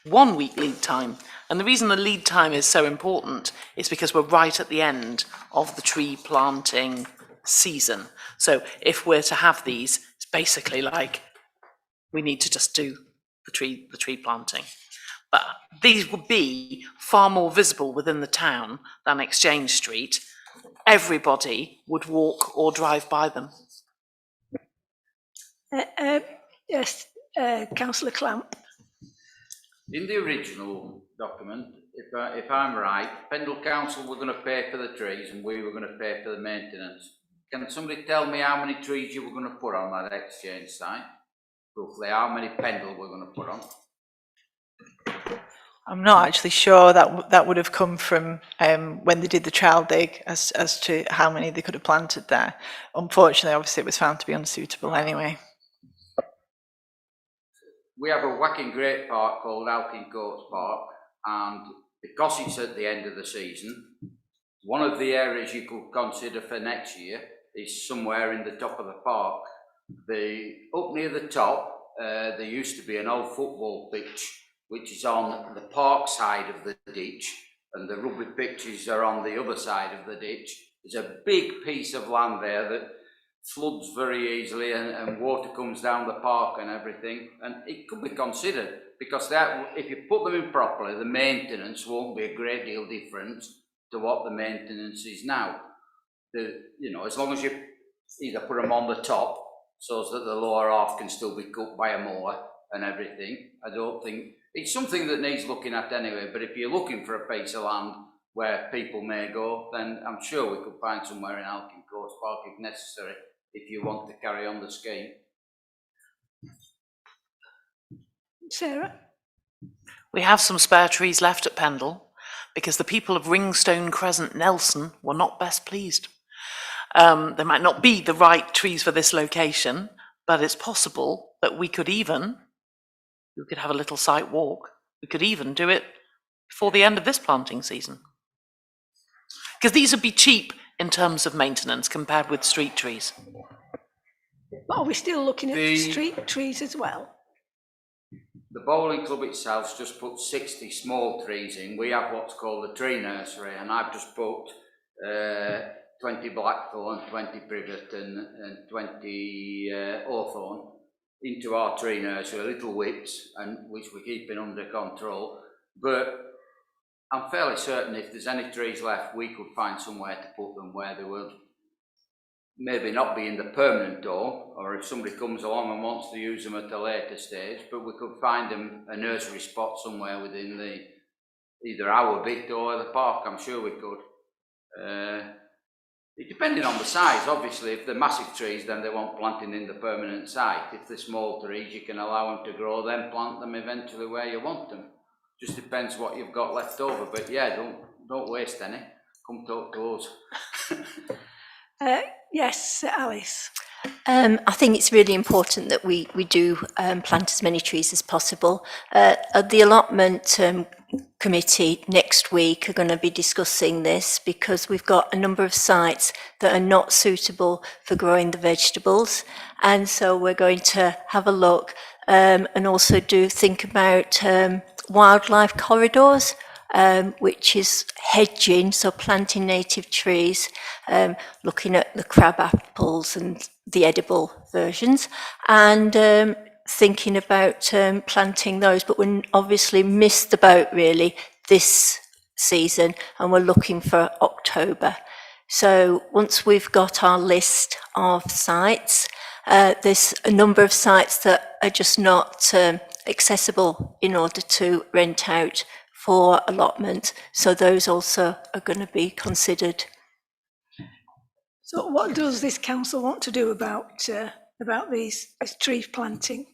E: 1-week lead time. And the reason the lead time is so important is because we're right at the end of the tree planting season. So if we're to have these, it's basically like we need to just do the tree planting. But these would be far more visible within the town than Exchange Street. Everybody would walk or drive by them.
A: Yes, Councillor Clamp.
K: In the original document, if I'm right, Pendle Council were going to pay for the trees and we were going to pay for the maintenance. Can somebody tell me how many trees you were going to put on that exchange site? Roughly, how many Pendle we're going to put on?
B: I'm not actually sure. That would have come from when they did the trial dig as to how many they could have planted there. Unfortunately, obviously, it was found to be unsuitable anyway.
K: We have a whacking great park called Alpine Park, and because it's at the end of the season, one of the areas you could consider for next year is somewhere in the top of the park. Up near the top, there used to be an old football pitch, which is on the park side of the ditch, and the rugby pitches are on the other side of the ditch. There's a big piece of land there that floods very easily and water comes down the park and everything, and it could be considered because if you put them in properly, the maintenance won't be a great deal different to what the maintenance is now. As long as you either put them on the top so that the lower half can still be cut by a mower and everything. I don't think it's something that needs looking at anyway, but if you're looking for a piece of land where people may go, then I'm sure we could find somewhere in Alpine Coast Park if necessary, if you want to carry on the scheme.
A: Sarah?
E: We have some spare trees left at Pendle because the people of Ringstone Crescent Nelson were not best pleased. They might not be the right trees for this location, but it's possible that we could have a little site walk. We could even do it before the end of this planting season. Because these would be cheap in terms of maintenance compared with street trees.
A: Are we still looking at street trees as well?
K: The bowling club itself just put 60 small trees in. We have what's called the tree nursery, and I've just put 20 blackthorn, 20 privet and 20 hawthorn into our tree nursery, little whips, and which we're keeping under control. But I'm fairly certain if there's any trees left, we could find somewhere to put them where they will maybe not be in the permanent dome, or if somebody comes along and wants to use them at a later stage, but we could find them a nursery spot somewhere within either our bit or the park. I'm sure we could. Depending on the size, obviously, if they're massive trees, then they want planting in the permanent site. If they're small trees, you can allow them to grow, then plant them eventually where you want them. Just depends what you've got left over. But yeah, don't waste any. Come talk to us.
A: Yes, Alice.
F: I think it's really important that we do plant as many trees as possible. The allotment committee next week are going to be discussing this because we've got a number of sites that are not suitable for growing the vegetables, and so we're going to have a look and also think about wildlife corridors, which is hedging, so planting native trees, looking at the crab apples and the edible versions, and thinking about planting those. But we obviously missed the boat really this season, and we're looking for October. So once we've got our list of sites, there's a number of sites that are just not accessible in order to rent out for allotment, so those also are going to be considered.
A: So what does this council want to do about about this tree planting.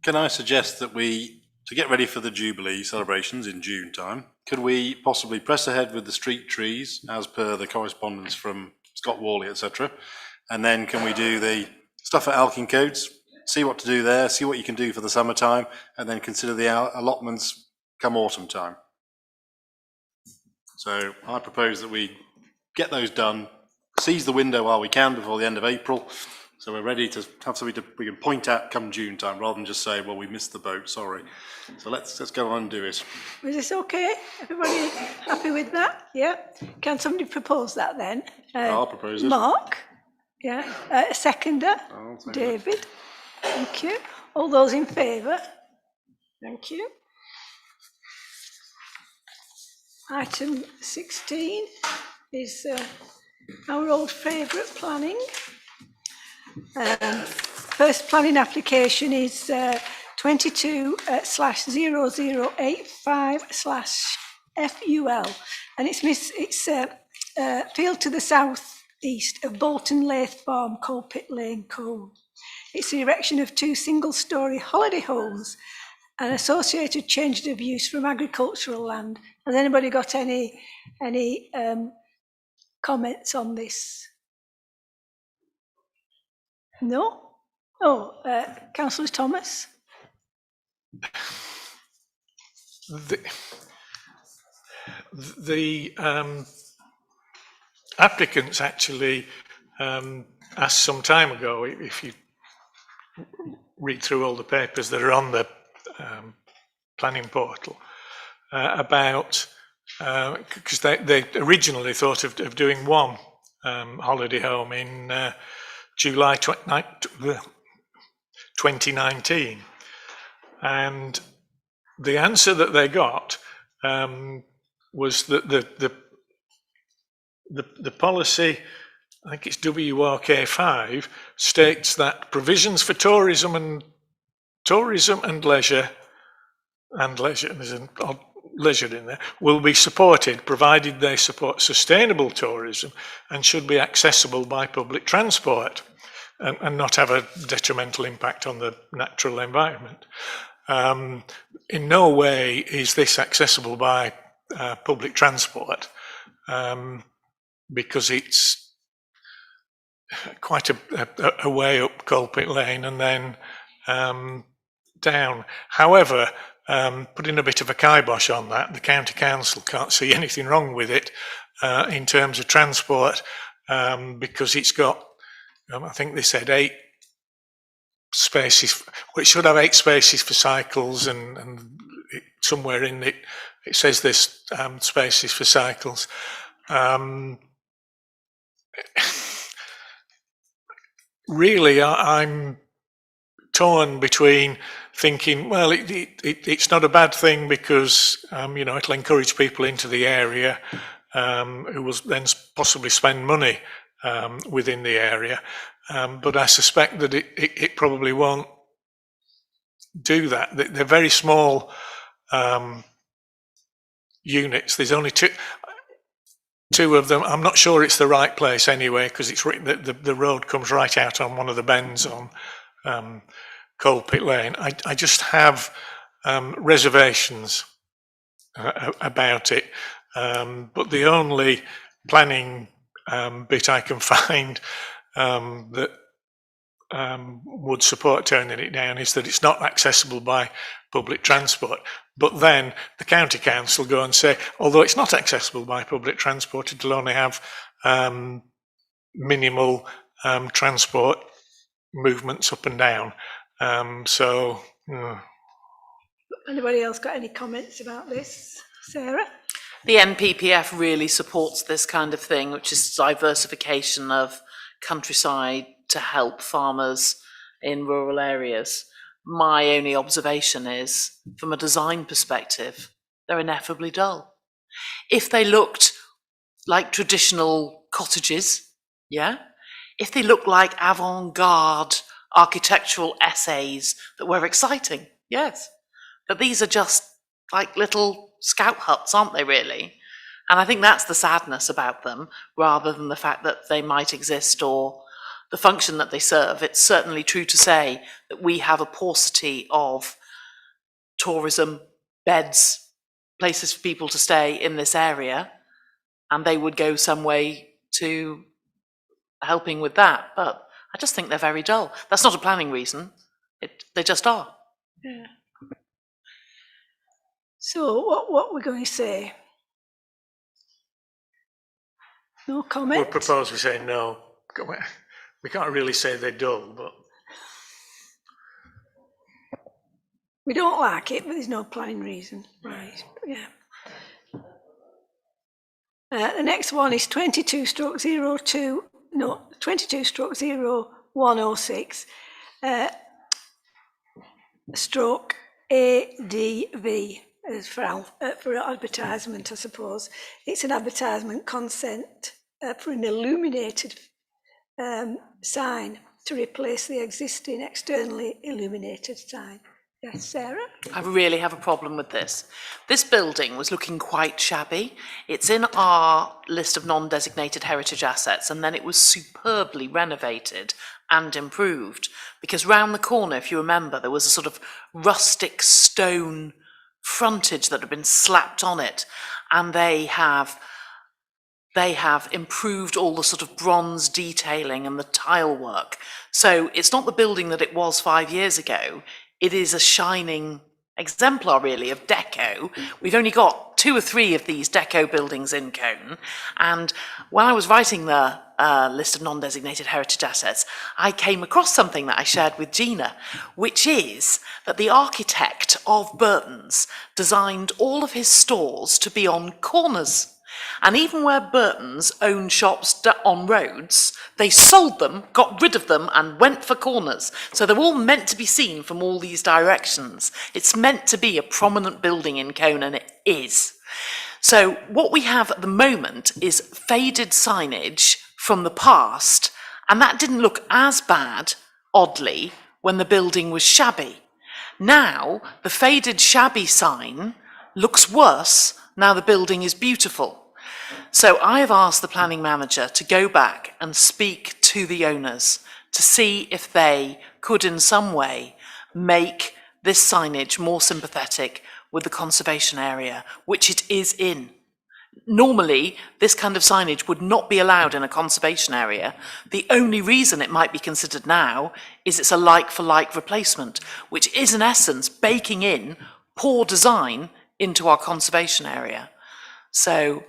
I: Can I suggest that to get ready for the Jubilee celebrations in June time, could we possibly press ahead with the street trees as per the correspondence from Scott Worley, etc. And then can we do the stuff at Alpine Codes, see what to do there, see what you can do for the summertime, and then consider the allotments come autumn time. So I propose that we get those done, seize the window while we can before the end of April, so we're ready to have something we can point at come June time, rather than just say, well, we missed the boat, sorry. So let's go on and do it.
A: Is this okay? Everybody happy with that? Yeah. Can somebody propose that then?
I: I'll propose it.
A: Mark? Yeah. A seconder?
I: I'll second it.
A: David? Thank you. All those in favour? Thank you. Item 16 is our old favourite, planning. First planning application is 22/0085/FUL, and it's field to the south east of Bolton Lath Farm, Coalpit Lane, Colne. It's the erection of 2 single-storey holiday homes and associated change of use from agricultural land. Has anybody got any comments on this? No? Oh, Councillor Thomas?
J: The applicants actually asked some time ago, if you read through all the papers that are on the planning portal, about, because they originally thought of doing one holiday home in July 2019, and the answer that they got was that the policy, I think it's WRK 5, states that provisions for tourism and leisure, there's an odd leisure in there, will be supported provided they support sustainable tourism and should be accessible by public transport and not have a detrimental impact on the natural environment. In no way is this accessible by public transport, because it's quite a way up Coalpit Lane and then down. However, putting a bit of a kibosh on that, the county council can't see anything wrong with it in terms of transport, because it's got, I think they said 8 spaces. Well, it should have 8 spaces for cycles, and somewhere in it says there's spaces for cycles. Really, I'm torn between thinking, well, it's not a bad thing because it'll encourage people into the area who will then possibly spend money within the area, but I suspect that it probably won't do that. They're very small units. There's only two of them. I'm not sure it's the right place anyway, because it's the road comes right out on one of the bends on Coalpit Lane. I just have reservations about it, but the only planning bit I can find that would support turning it down is that it's not accessible by public transport. But then the county council go and say, although it's not accessible by public transport, it'll only have minimal transport movements up and down.
A: Anybody else got any comments about this? Sarah?
E: The NPPF really supports this kind of thing, which is diversification of countryside to help farmers in rural areas. My only observation is, from a design perspective, they're ineffably dull. If they looked like traditional cottages, yeah? If they looked like avant-garde architectural essays that were exciting, yes. But these are just like little scout huts, aren't they, really? And I think that's the sadness about them, rather than the fact that they might exist or the function that they serve, it's certainly true to say that we have a paucity of tourism, beds, places for people to stay in this area, and they would go some way to helping with that. But I just think they're very dull. That's not a planning reason. They just are.
A: Yeah. So what we're going to say? No comment?
J: We'll propose we say no. We can't really say they're dull, but
A: We don't like it, but there's no planning reason. Right, yeah. The next one is 22/0106, stroke ADV, as for advertisement, I suppose. It's an advertisement consent for an illuminated sign to replace the existing externally illuminated sign. Yes, Sarah?
E: I really have a problem with this. This building was looking quite shabby. It's in our list of non-designated heritage assets, and then it was superbly renovated and improved, because round the corner, if you remember, there was a sort of rustic stone frontage that had been slapped on it, and they have improved all the sort of bronze detailing and the tile work. So it's not the building that it was 5 years ago. It is a shining exemplar, really, of deco. We've only got 2 or 3 of these deco buildings in Cone. And when I was writing the list of non-designated heritage assets, I came across something that I shared with Gina, which is that the architect of Burton's designed all of his stores to be on corners. And even where Burton's owned shops on roads, they sold them, got rid of them, and went for corners. So they're all meant to be seen from all these directions. It's meant to be a prominent building in Cone, and it is. So what we have at the moment is faded signage from the past, and that didn't look as bad, oddly, when the building was shabby. Now, the faded shabby sign looks worse now the building is beautiful. So I have asked the planning manager to go back and speak to the owners to see if they could in some way make this signage more sympathetic with the conservation area, which it is in. Normally, this kind of signage would not be allowed in a conservation area. The only reason it might be considered now is it's a like-for-like replacement, which is in essence baking in poor design into our conservation area. So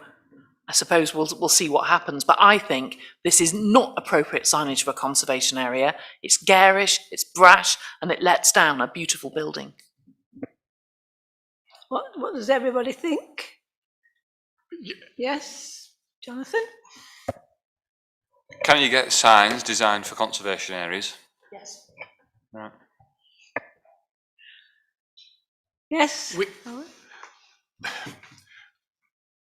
E: I suppose we'll see what happens, but I think this is not appropriate signage for a conservation area. It's garish, it's brash, and it lets down a beautiful building.
A: What does everybody think? Yes, Jonathan?
C: Can you get signs designed for conservation areas?
A: Yes.
C: Right.
A: Yes.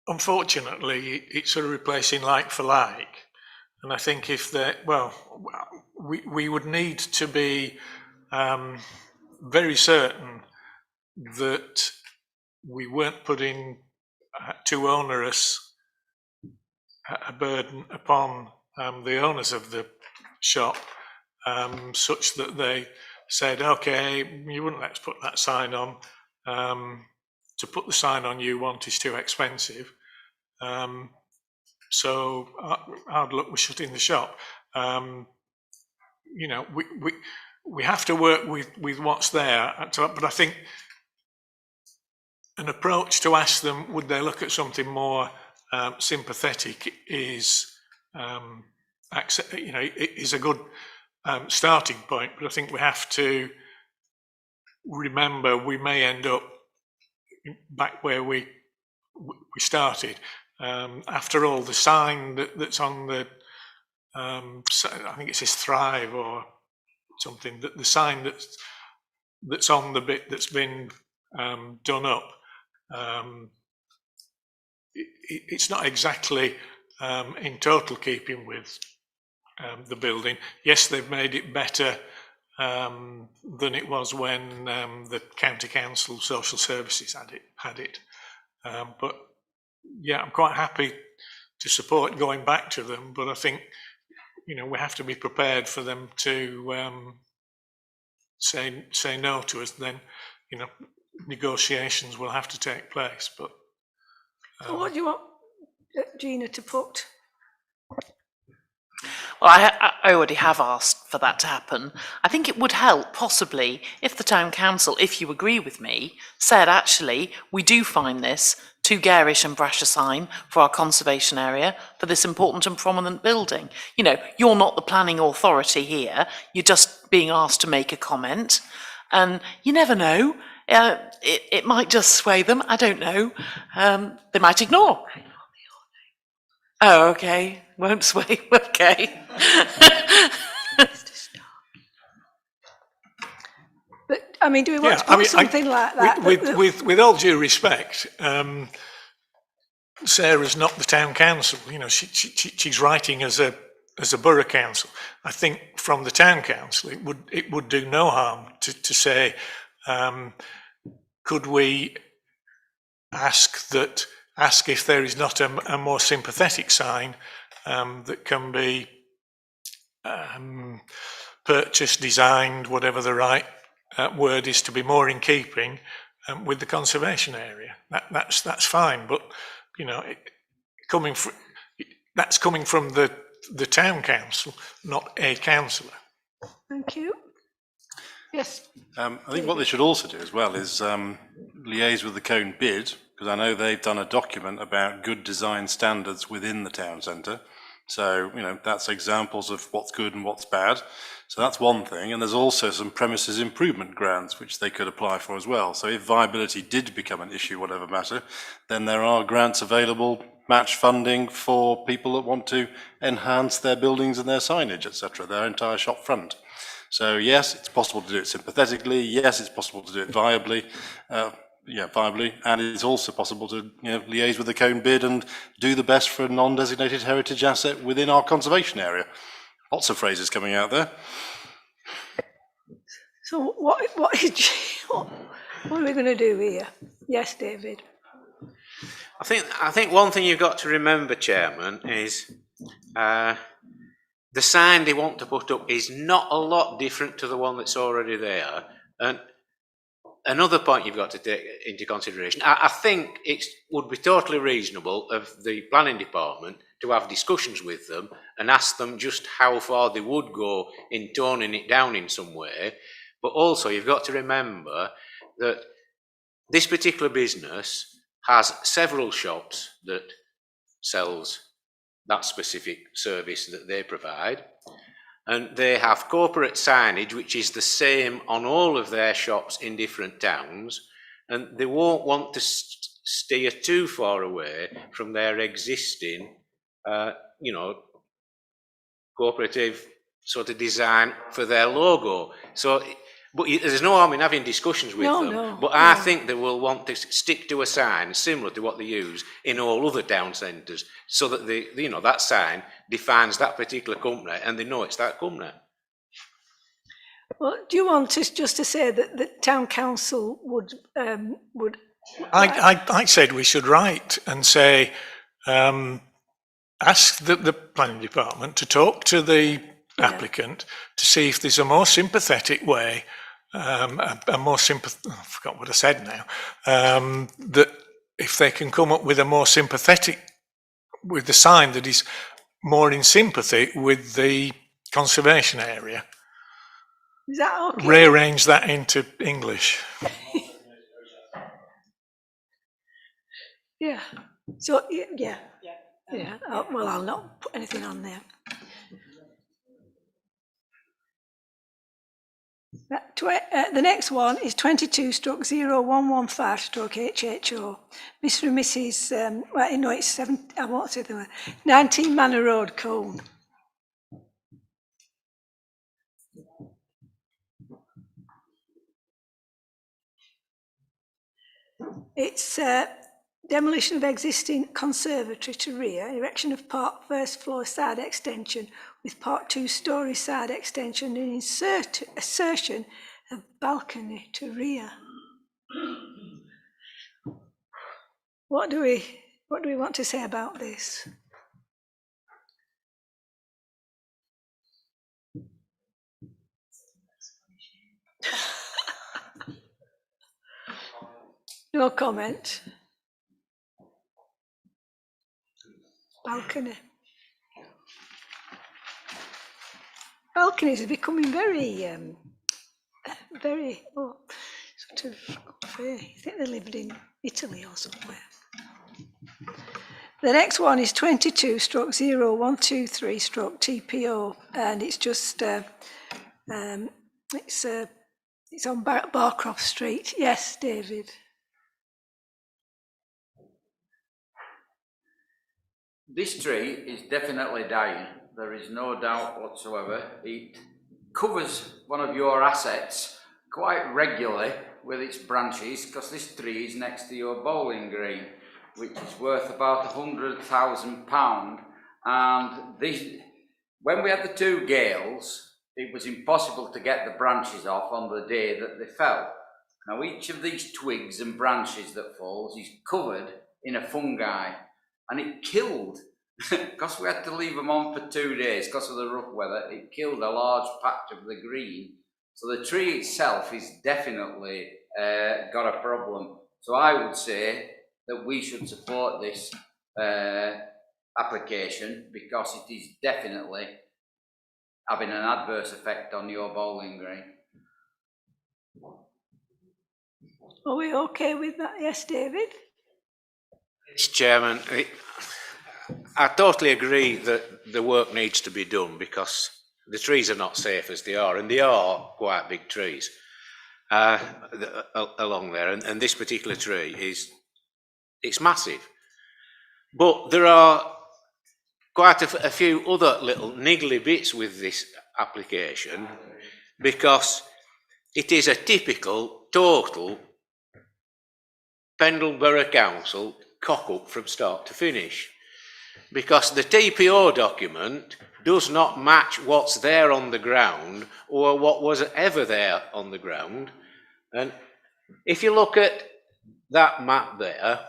J: Unfortunately, it's sort of replacing like for like. And I think if we would need to be very certain that we weren't putting too onerous a burden upon the owners of the shop, such that they said, okay, you wouldn't let us put that sign on. To put the sign on you want is too expensive. So hard luck with shutting the shop. You know, we have to work with what's there. But I think an approach to ask them, would they look at something more sympathetic is, is a good starting point. But I think we have to remember we may end up back where we started. After all, the sign that's on the, I think it says Thrive or something, that the sign that's on the bit that's been done up, it's not exactly in total keeping with the building. Yes, they've made it better than it was when the County Council Social Services had it. But yeah, I'm quite happy to support going back to them, but I think we have to be prepared for them to say no to us. Then, negotiations will have to take place. But
A: So what do you want Gina to put?
E: Well, I already have asked for that to happen. I think it would help, possibly, if the town council, if you agree with me, said, actually, we do find this too garish and brash a sign for our conservation area, for this important and prominent building. You're not the planning authority here. You're just being asked to make a comment. And you never know. It might just sway them. I don't know. They might ignore. Oh, okay. Won't sway. Okay.
A: But I mean, do we want to put something like that?
J: With all due respect, Sarah's not the town council. She's writing as a borough council. I think from the town council, it would do no harm to say, could we ask if there is not a more sympathetic sign that can be purchased, designed, whatever the right word is, to be more in keeping with the conservation area. That's fine, but that's coming from the town council, not a councillor.
A: Thank you. Yes.
I: I think what they should also do as well is liaise with the Cone bid, because I know they've done a document about good design standards within the town centre. So, that's examples of what's good and what's bad. So that's one thing. And there's also some premises improvement grants, which they could apply for as well. So if viability did become an issue, whatever matter, then there are grants available, match funding for people that want to enhance their buildings and their signage, etc., their entire shop front. So yes, it's possible to do it sympathetically. Yes, it's possible to do it viably. Viably, and it's also possible to liaise with the Cone bid and do the best for a non-designated heritage asset within our conservation area. Lots of phrases coming out there.
A: So what are we going to do here? Yes, David.
G: I think one thing you've got to remember, Chairman, is the sign they want to put up is not a lot different to the one that's already there. And another point you've got to take into consideration, I think it would be totally reasonable of the planning department to have discussions with them and ask them just how far they would go in toning it down in some way. But also you've got to remember that this particular business has several shops that sells that specific service that they provide. And they have corporate signage, which is the same on all of their shops in different towns, and they won't want to steer too far away from their existing, cooperative sort of design for their logo. So, but there's no harm in having discussions with them. But I think they will want to stick to a sign similar to what they use in all other town centres, so that that sign defines that particular company and they know it's that company.
A: Well, do you want us just to say that the town council would?
J: I said we should write and say, ask the planning department to talk to the applicant to see if there's a more sympathetic way. I forgot what I said now. That if they can come up with a more sympathetic, with the sign that is more in sympathy with the conservation area.
A: Is that okay?
J: Rearrange that into English.
A: Yeah. So yeah. Well, I'll not put anything on there. The next one is 22/0115/HHO. Mr. and Mrs. It's 7. I won't say the word. 19 Manor Road, Colne. It's demolition of existing conservatory to rear, erection of part first floor side extension with part 2-storey side extension and assertion of balcony to rear. What do we want to say about this? No comment. Balcony. Balconies are becoming very, sort of unfair. I think they lived in Italy or somewhere. The next one is 22/0123/TPO, and it's just it's on Barcroft Street. Yes, David.
K: This tree is definitely dying. There is no doubt whatsoever. It covers one of your assets quite regularly with its branches, because this tree is next to your bowling green, which is worth about £100,000. And when we had the two gales, it was impossible to get the branches off on the day that they fell. Now, each of these twigs and branches that falls is covered in a fungi, and it killed, because we had to leave them on for 2 days because of the rough weather, it killed a large patch of the green. So the tree itself is definitely got a problem. So I would say that we should support this application, because it is definitely having an adverse effect on your bowling green.
A: Are we okay with that? Yes, David?
G: Mr. Chairman, I totally agree that the work needs to be done, because the trees are not safe as they are, and they are quite big trees along there, and this particular tree it's massive. But there are quite a few other little niggly bits with this application, because it is a typical, total Pendle Borough Council cock-up from start to finish, because the TPO document does not match what's there on the ground or what was ever there on the ground. And if you look at that map there,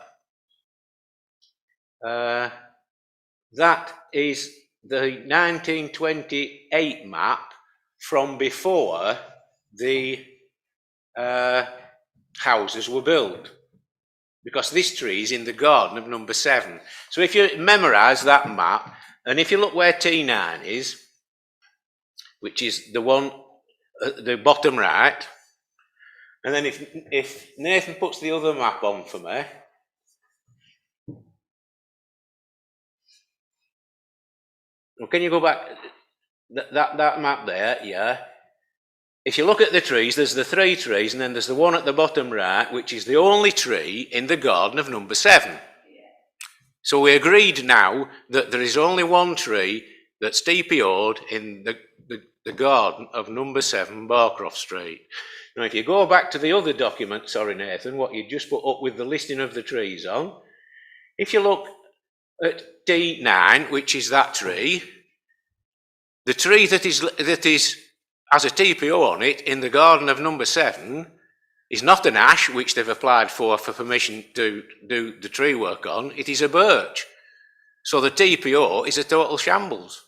G: that is the 1928 map from before the houses were built, because this tree is in the garden of number 7. So if you memorise that map, and if you look where T9 is, which is the one at the bottom right, and then if Nathan puts the other map on for me, well, can you go back, that map there, yeah. If you look at the trees, there's the 3 trees, and then there's the one at the bottom right, which is the only tree in the garden of number 7. So we agreed now that there is only one tree that's TPO'd in the garden of number 7 Barcroft Street. Now, if you go back to the other document, sorry Nathan, what you just put up with the listing of the trees on, if you look at T9, which is that tree, the tree that is has a TPO on it in the garden of number 7 is not an ash, which they've applied for permission to do the tree work on. It is a birch. So the TPO is a total shambles.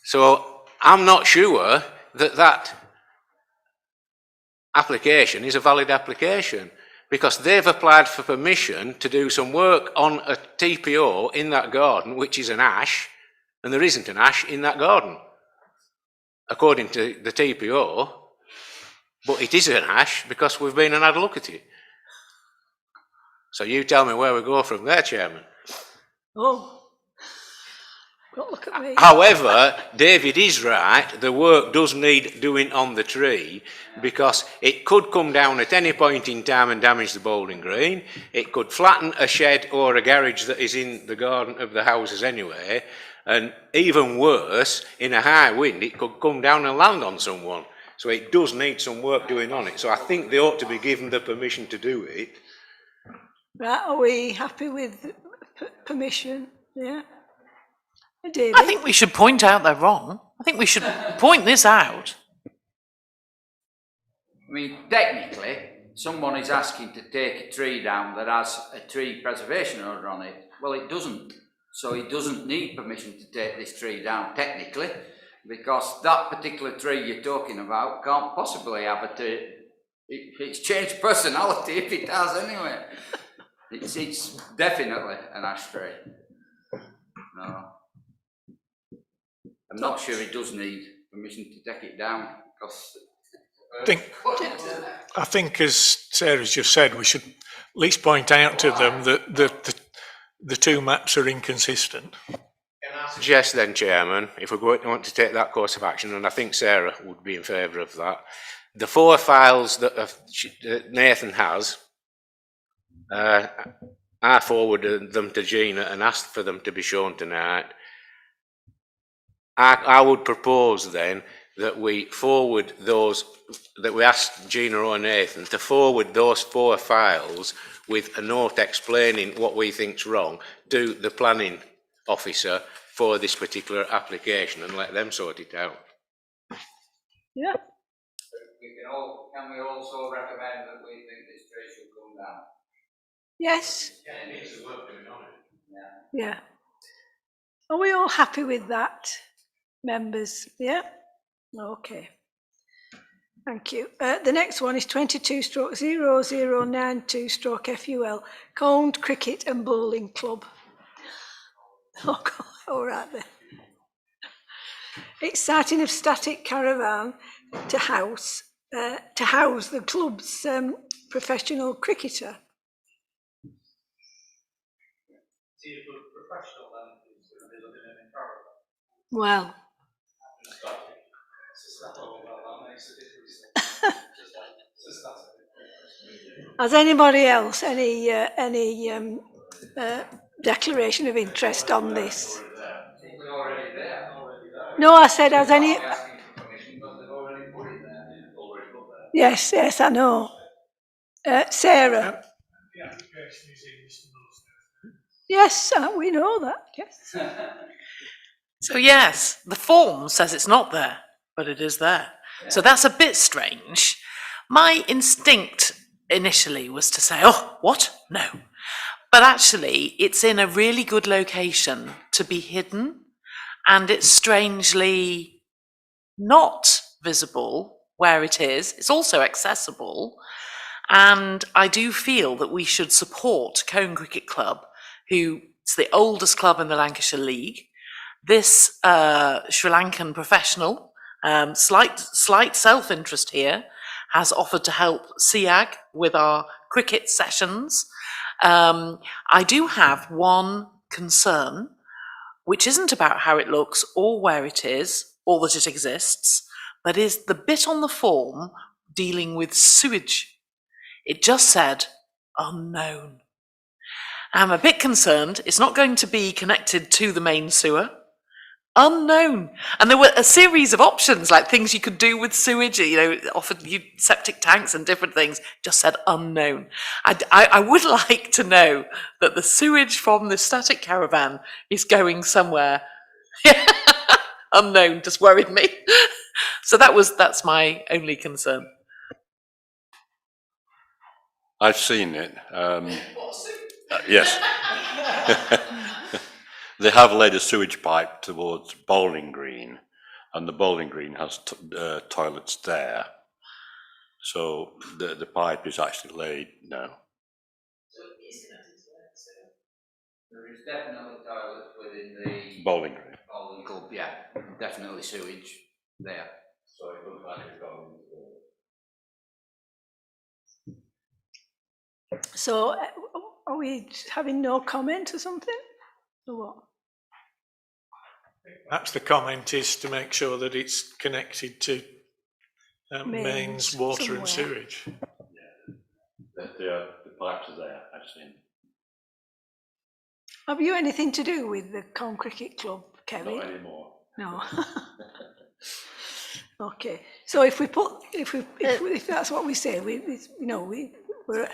G: So I'm not sure that application is a valid application, because they've applied for permission to do some work on a TPO in that garden, which is an ash, and there isn't an ash in that garden, according to the TPO, but it is an ash because we've been and had a look at it. So you tell me where we go from there, Chairman.
A: Oh, don't look at me.
G: However, David is right, the work does need doing on the tree, because it could come down at any point in time and damage the bowling green. It could flatten a shed or a garage that is in the garden of the houses anyway. And even worse, in a high wind, it could come down and land on someone. So it does need some work doing on it. So I think they ought to be given the permission to do it.
A: Right, are we happy with permission? Yeah? David?
E: I think we should point out they're wrong. I think we should point this out.
K: I mean, technically, someone is asking to take a tree down that has a tree preservation order on it. Well, it doesn't. So he doesn't need permission to take this tree down, technically. because that particular tree you're talking about can't possibly have it's changed personality if it has anyway. It's definitely an ash tree. No. I'm not sure it does need permission to take it down, because
J: I think, as Sarah's just said, we should at least point out to them that the two maps are inconsistent.
G: Can I suggest then, Chairman, if we want to take that course of action, and I think Sarah would be in favour of that, the 4 files that Nathan has, I forwarded them to Gina and asked for them to be shown tonight. I would propose then that we forward those, that we ask Gina or Nathan to forward those 4 files with a note explaining what we think's wrong to the planning officer for this particular application, and let them sort it out.
A: Yeah.
K: Can we also recommend that we think this tree should come down?
A: Yes.
G: Yeah, it needs some work doing on it.
A: Yeah. Are we all happy with that, members? Yeah? Okay. Thank you. The next one is 22/0092/FUL, Colne Cricket and Bowling Club. Oh, God, all right then. It's siting of static caravan to house the club's professional cricketer. Well, has anybody else any declaration of interest on this? No, I said, has any? Yes, I know. Sarah. Yes, we know that. Yes.
E: So yes, the form says it's not there, but it is there. So that's a bit strange. My instinct initially was to say, oh, what? No. But actually, it's in a really good location to be hidden, and it's strangely not visible where it is. It's also accessible, and I do feel that we should support Colne Cricket Club, who is the oldest club in the Lancashire League. This Sri Lankan professional, slight self-interest here, has offered to help SIAG with our cricket sessions. I do have one concern, which isn't about how it looks or where it is or that it exists, but is the bit on the form dealing with sewage. It just said unknown. I'm a bit concerned. It's not going to be connected to the main sewer. Unknown. And there were a series of options, like things you could do with sewage, offered you septic tanks and different things, just said unknown. I would like to know that the sewage from the static caravan is going somewhere. Unknown just worried me. So that's my only concern.
H: I've seen it. Yes. They have laid a sewage pipe towards Bowling Green, and the Bowling Green has toilets there. So the pipe is actually laid now.
K: There is definitely toilets within the
H: Bowling Green.
K: Bowling Club, yeah, definitely sewage there.
H: So it looks like it's going.
A: So, are we having no comment or something? Or what?
J: Perhaps the comment is to make sure that it's connected to mains, water
A: somewhere.
J: and sewage.
H: The pipes are there, I've seen.
A: Have you anything to do with the Colne Cricket Club, Kevin?
H: Not anymore.
A: No. Okay. So if that's what we say, we're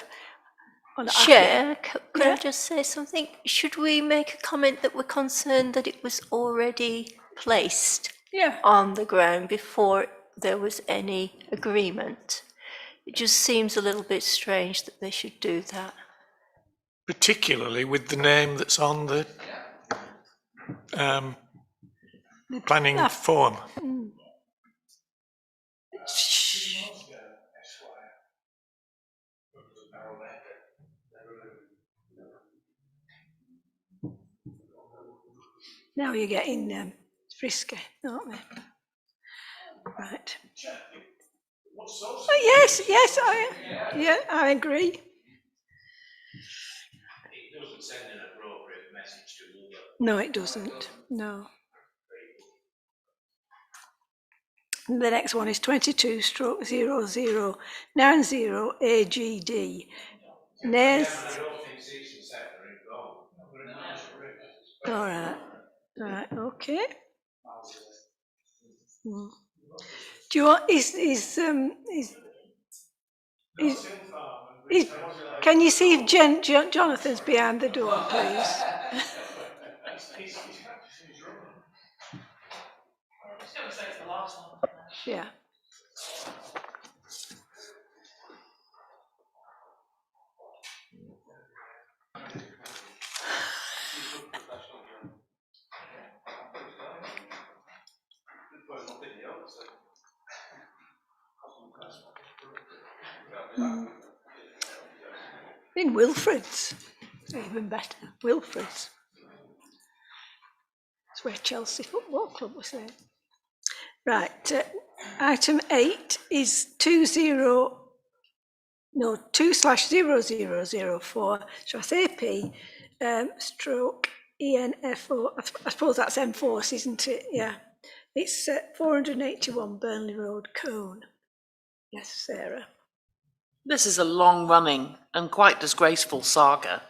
A: on a
F: Chair, could I just say something? Should we make a comment that we're concerned that it was already placed on the ground before there was any agreement? It just seems a little bit strange that they should do that.
J: Particularly with the name that's on the planning form.
A: Now you're getting frisky, aren't we? Right. Oh, yes, I agree.
G: It doesn't send an appropriate message to you.
A: No, it doesn't. No. And the next one is 22/0090 AGD. Nays. All right. Right. Okay. Do you want? Can you see if Jonathan's behind the door, please? Yeah. In Wilfred's, even better. Wilfred's. That's where Chelsea Football Club was there. Right, item 8 is 2/0004 AP stroke ENFO. I suppose that's enforce, isn't it? Yeah. It's 481 Burnley Road, Cone. Yes, Sarah.
E: This is a long-running and quite disgraceful saga.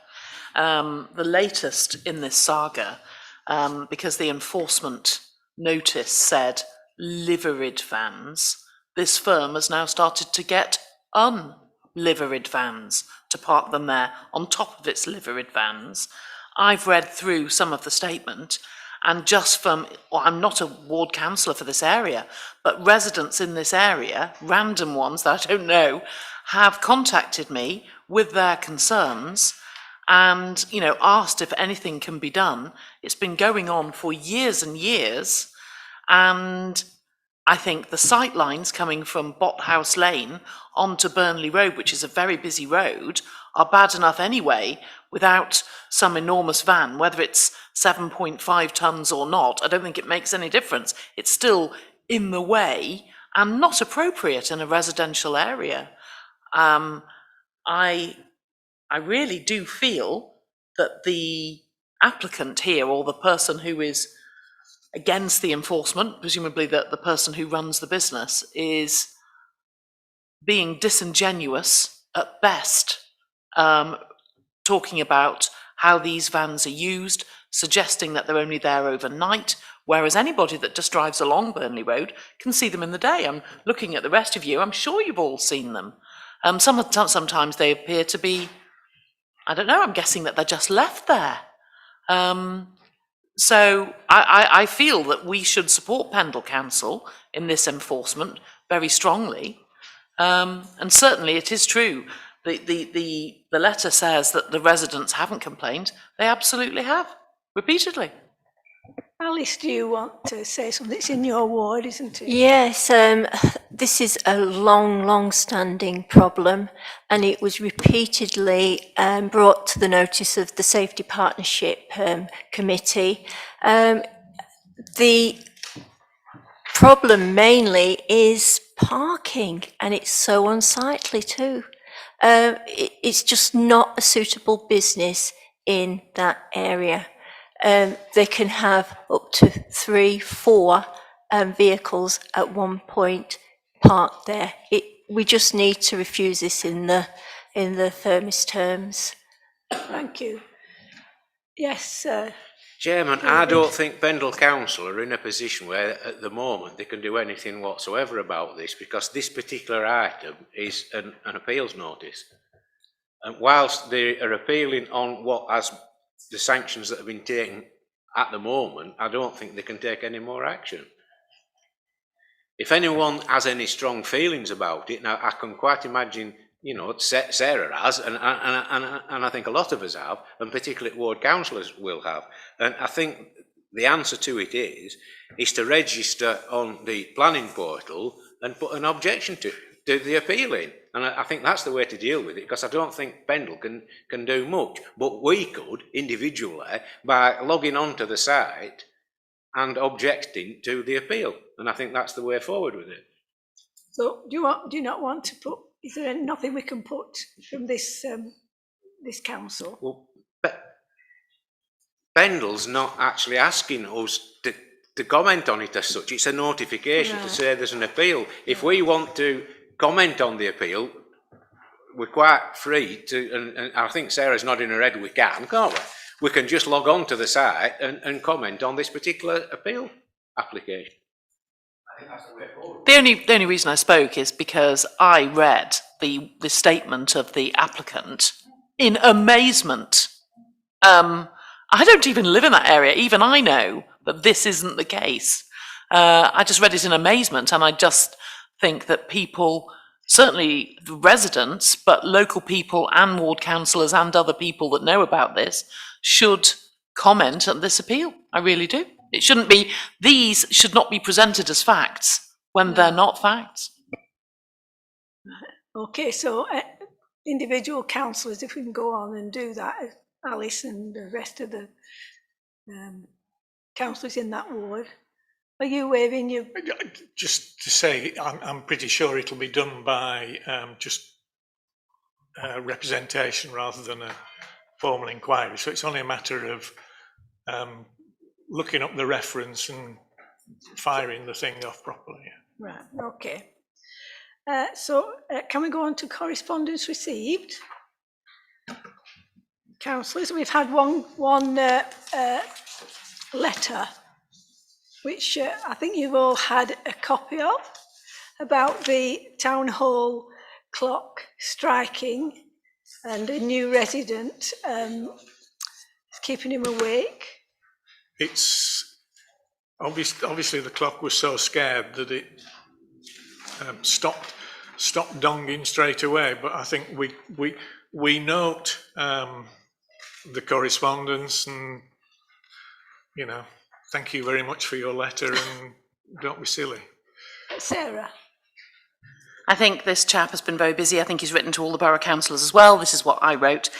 E: The latest in this saga, because the enforcement notice said liveried vans, this firm has now started to get unliveried vans to park them there on top of its liveried vans. I've read through some of the statement, and just from, well, I'm not a ward councillor for this area, but residents in this area, random ones that I don't know, have contacted me with their concerns and, you know, asked if anything can be done. It's been going on for years and years, and I think the sight lines coming from Bothouse Lane onto Burnley Road, which is a very busy road, are bad enough anyway without some enormous van, whether it's 7.5 tonnes or not. I don't think it makes any difference. It's still in the way and not appropriate in a residential area. I really do feel that the applicant here, or the person who is against the enforcement, presumably the person who runs the business, is being disingenuous at best, talking about how these vans are used, suggesting that they're only there overnight, whereas anybody that just drives along Burnley Road can see them in the day. I'm looking at the rest of you, I'm sure you've all seen them. Sometimes they appear to be, I don't know, I'm guessing that they're just left there. So I feel that we should support Pendle Council in this enforcement very strongly. And certainly it is true. The letter says that the residents haven't complained. They absolutely have, repeatedly.
A: Alice, do you want to say something? It's in your ward, isn't it?
F: Yes, this is a long-standing problem, and it was repeatedly brought to the notice of the Safety Partnership Committee. The problem mainly is parking, and it's so unsightly too. It's just not a suitable business in that area. They can have up to 3-4 vehicles at one point parked there. We just need to refuse this in the firmest terms.
A: Thank you. Yes,
G: Chairman, I don't think Pendle Council are in a position where at the moment they can do anything whatsoever about this, because this particular item is an appeals notice. And whilst they are appealing on what as the sanctions that have been taken at the moment, I don't think they can take any more action. If anyone has any strong feelings about it, now I can quite imagine, you know, Sarah has, and I think a lot of us have, and particularly ward councillors will have. And I think the answer to it is to register on the planning portal and put an objection to the appeal in. And I think that's the way to deal with it, because I don't think Pendle can do much. But we could, individually, by logging onto the site and objecting to the appeal. And I think that's the way forward with it.
A: So do you not want to put, is there nothing we can put from this this council?
G: Well, Pendle's not actually asking us to comment on it as such. It's a notification to say there's an appeal. If we want to comment on the appeal, we're quite free to, and I think Sarah's nodding her head, we can't we? We can just log on to the site and comment on this particular appeal application. I think that's the way forward.
E: The only reason I spoke is because I read the statement of the applicant in amazement. I don't even live in that area. Even I know that this isn't the case. I just read it in amazement, and I just think that people, certainly the residents, but local people and ward councillors and other people that know about this, should comment on this appeal. I really do. It shouldn't be, these should not be presented as facts when they're not facts.
A: Okay, so individual councillors, if we can go on and do that, Alice and the rest of the councillors in that ward. Are you waving your...
J: Just to say, I'm pretty sure it'll be done by just representation rather than a formal inquiry. So it's only a matter of looking up the reference and firing the thing off properly.
A: Right, okay. So can we go on to correspondence received? Councillors, we've had one letter, which I think you've all had a copy of, about the town hall clock striking and a new resident keeping him awake.
J: It's obviously the clock was so scared that it stopped donging straight away. But I think we note the correspondence, and thank you very much for your letter, and don't be silly.
A: Sarah.
E: I think this chap has been very busy. I think he's written to all the borough councillors as well. This is what I wrote.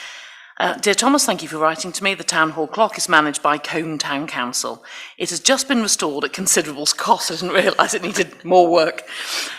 E: Dear Thomas, thank you for writing to me. The town hall clock is managed by Colne Town Council. It has just been restored at considerable cost. I didn't realise it needed more work.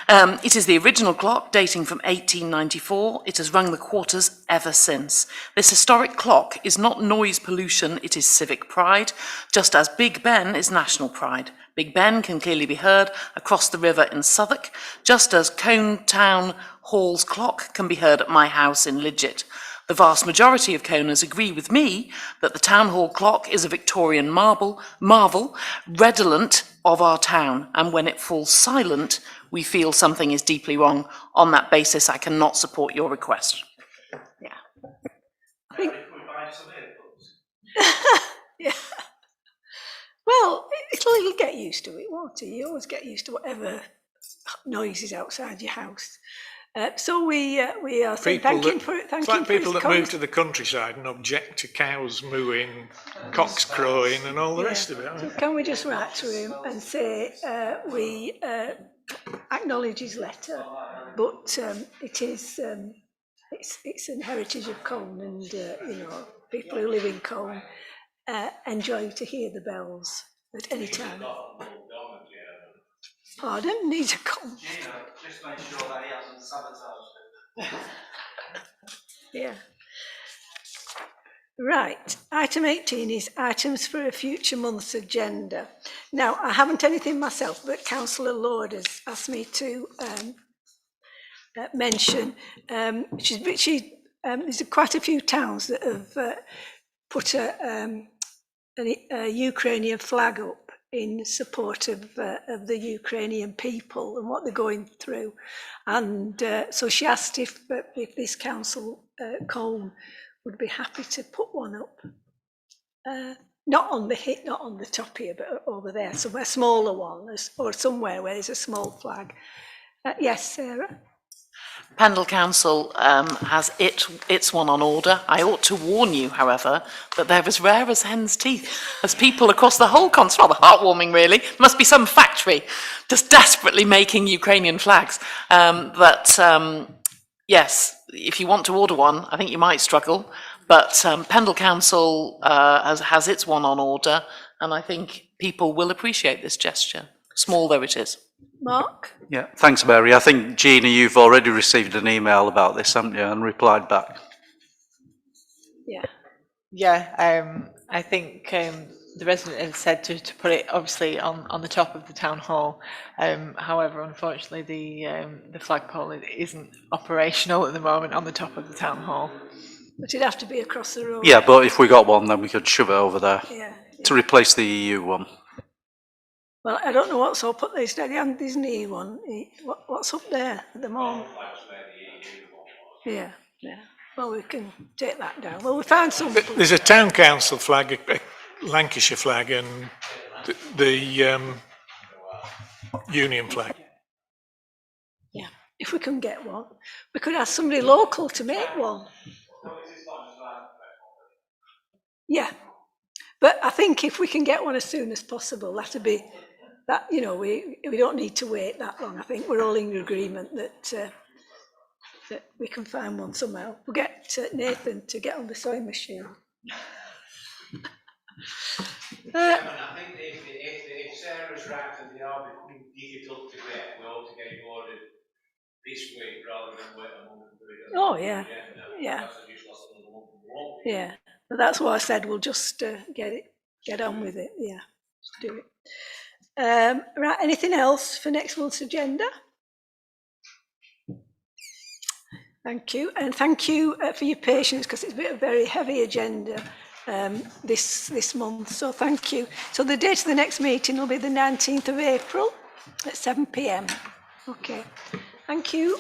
E: It is the original clock dating from 1894. It has rung the quarters ever since. This historic clock is not noise pollution, it is civic pride, just as Big Ben is national pride. Big Ben can clearly be heard across the river in Southwark, just as Colne Town Hall's clock can be heard at my house in Lidget. The vast majority of Coners agree with me that the town hall clock is a Victorian marvel, redolent of our town, and when it falls silent, we feel something is deeply wrong. On that basis, I cannot support your request.
A: Yeah. Yeah. Well, you'll get used to it, won't you? You always get used to whatever noise is outside your house. So we are saying thank you for it.
J: It's like people that move to the countryside and object to cows mooing, cocks crowing, and all the rest of it.
A: So can we just write to him and say we acknowledge his letter, but it is it's an heritage of Colne, and people who live in Colne enjoy to hear the bells at any time. Pardon? Needs a Colne.
L: Just make sure that he hasn't sabotaged it.
A: Yeah. Right. Item 18 is items for a future month's agenda. Now, I haven't anything myself, but Councillor Lord has asked me to mention. There's quite a few towns that have put a Ukrainian flag up in support of the Ukrainian people and what they're going through, and so she asked if this council, Colne, would be happy to put one up, not on the top here, but over there, somewhere smaller one, or somewhere where there's a small flag. Yes, Sarah.
E: Pendle Council has its one on order. I ought to warn you, however, that they're as rare as hen's teeth, as people across the whole continent, rather heartwarming really, must be some factory just desperately making Ukrainian flags. Yes, if you want to order one, I think you might struggle, but Pendle Council has its one on order, and I think people will appreciate this gesture, small though it is.
A: Mark?
M: Yeah, thanks, Mary. I think, Gina, you've already received an email about this, haven't you, and replied back?
A: Yeah.
B: Yeah, I think the resident had said to put it obviously on the top of the town hall. However, unfortunately, the flagpole isn't operational at the moment on the top of the town hall.
A: But it'd have to be across the road.
M: Yeah, but if we got one, then we could shove it over there
A: Yeah.
M: to replace the EU one.
A: Well, I don't know what's up at this. There's an E one. What's up there at the moment? Yeah, yeah. Well, we can take that down. Well, we found some.
J: There's a town council flag, a Lancashire flag, and the Union flag.
A: Yeah, if we can get one. We could ask somebody local to make one. Yeah, but I think if we can get one as soon as possible, that'd be that. You know, we don't need to wait that long. I think we're all in agreement that that we can find one somehow. We'll get Nathan to get on the sewing machine.
G: I think if Sarah's right and they are becoming difficult to get, we ought to get it ordered this week rather than wait a month and do it.
A: Oh yeah, yeah, yeah. But that's why I said we'll just get on with it. Yeah, just do it. Right. Anything else for next month's agenda? Thank you, and thank you for your patience because it's been a very heavy agenda this month. So thank you. So the date of the next meeting will be the 19th of April at 7 p.m. Okay. Thank you.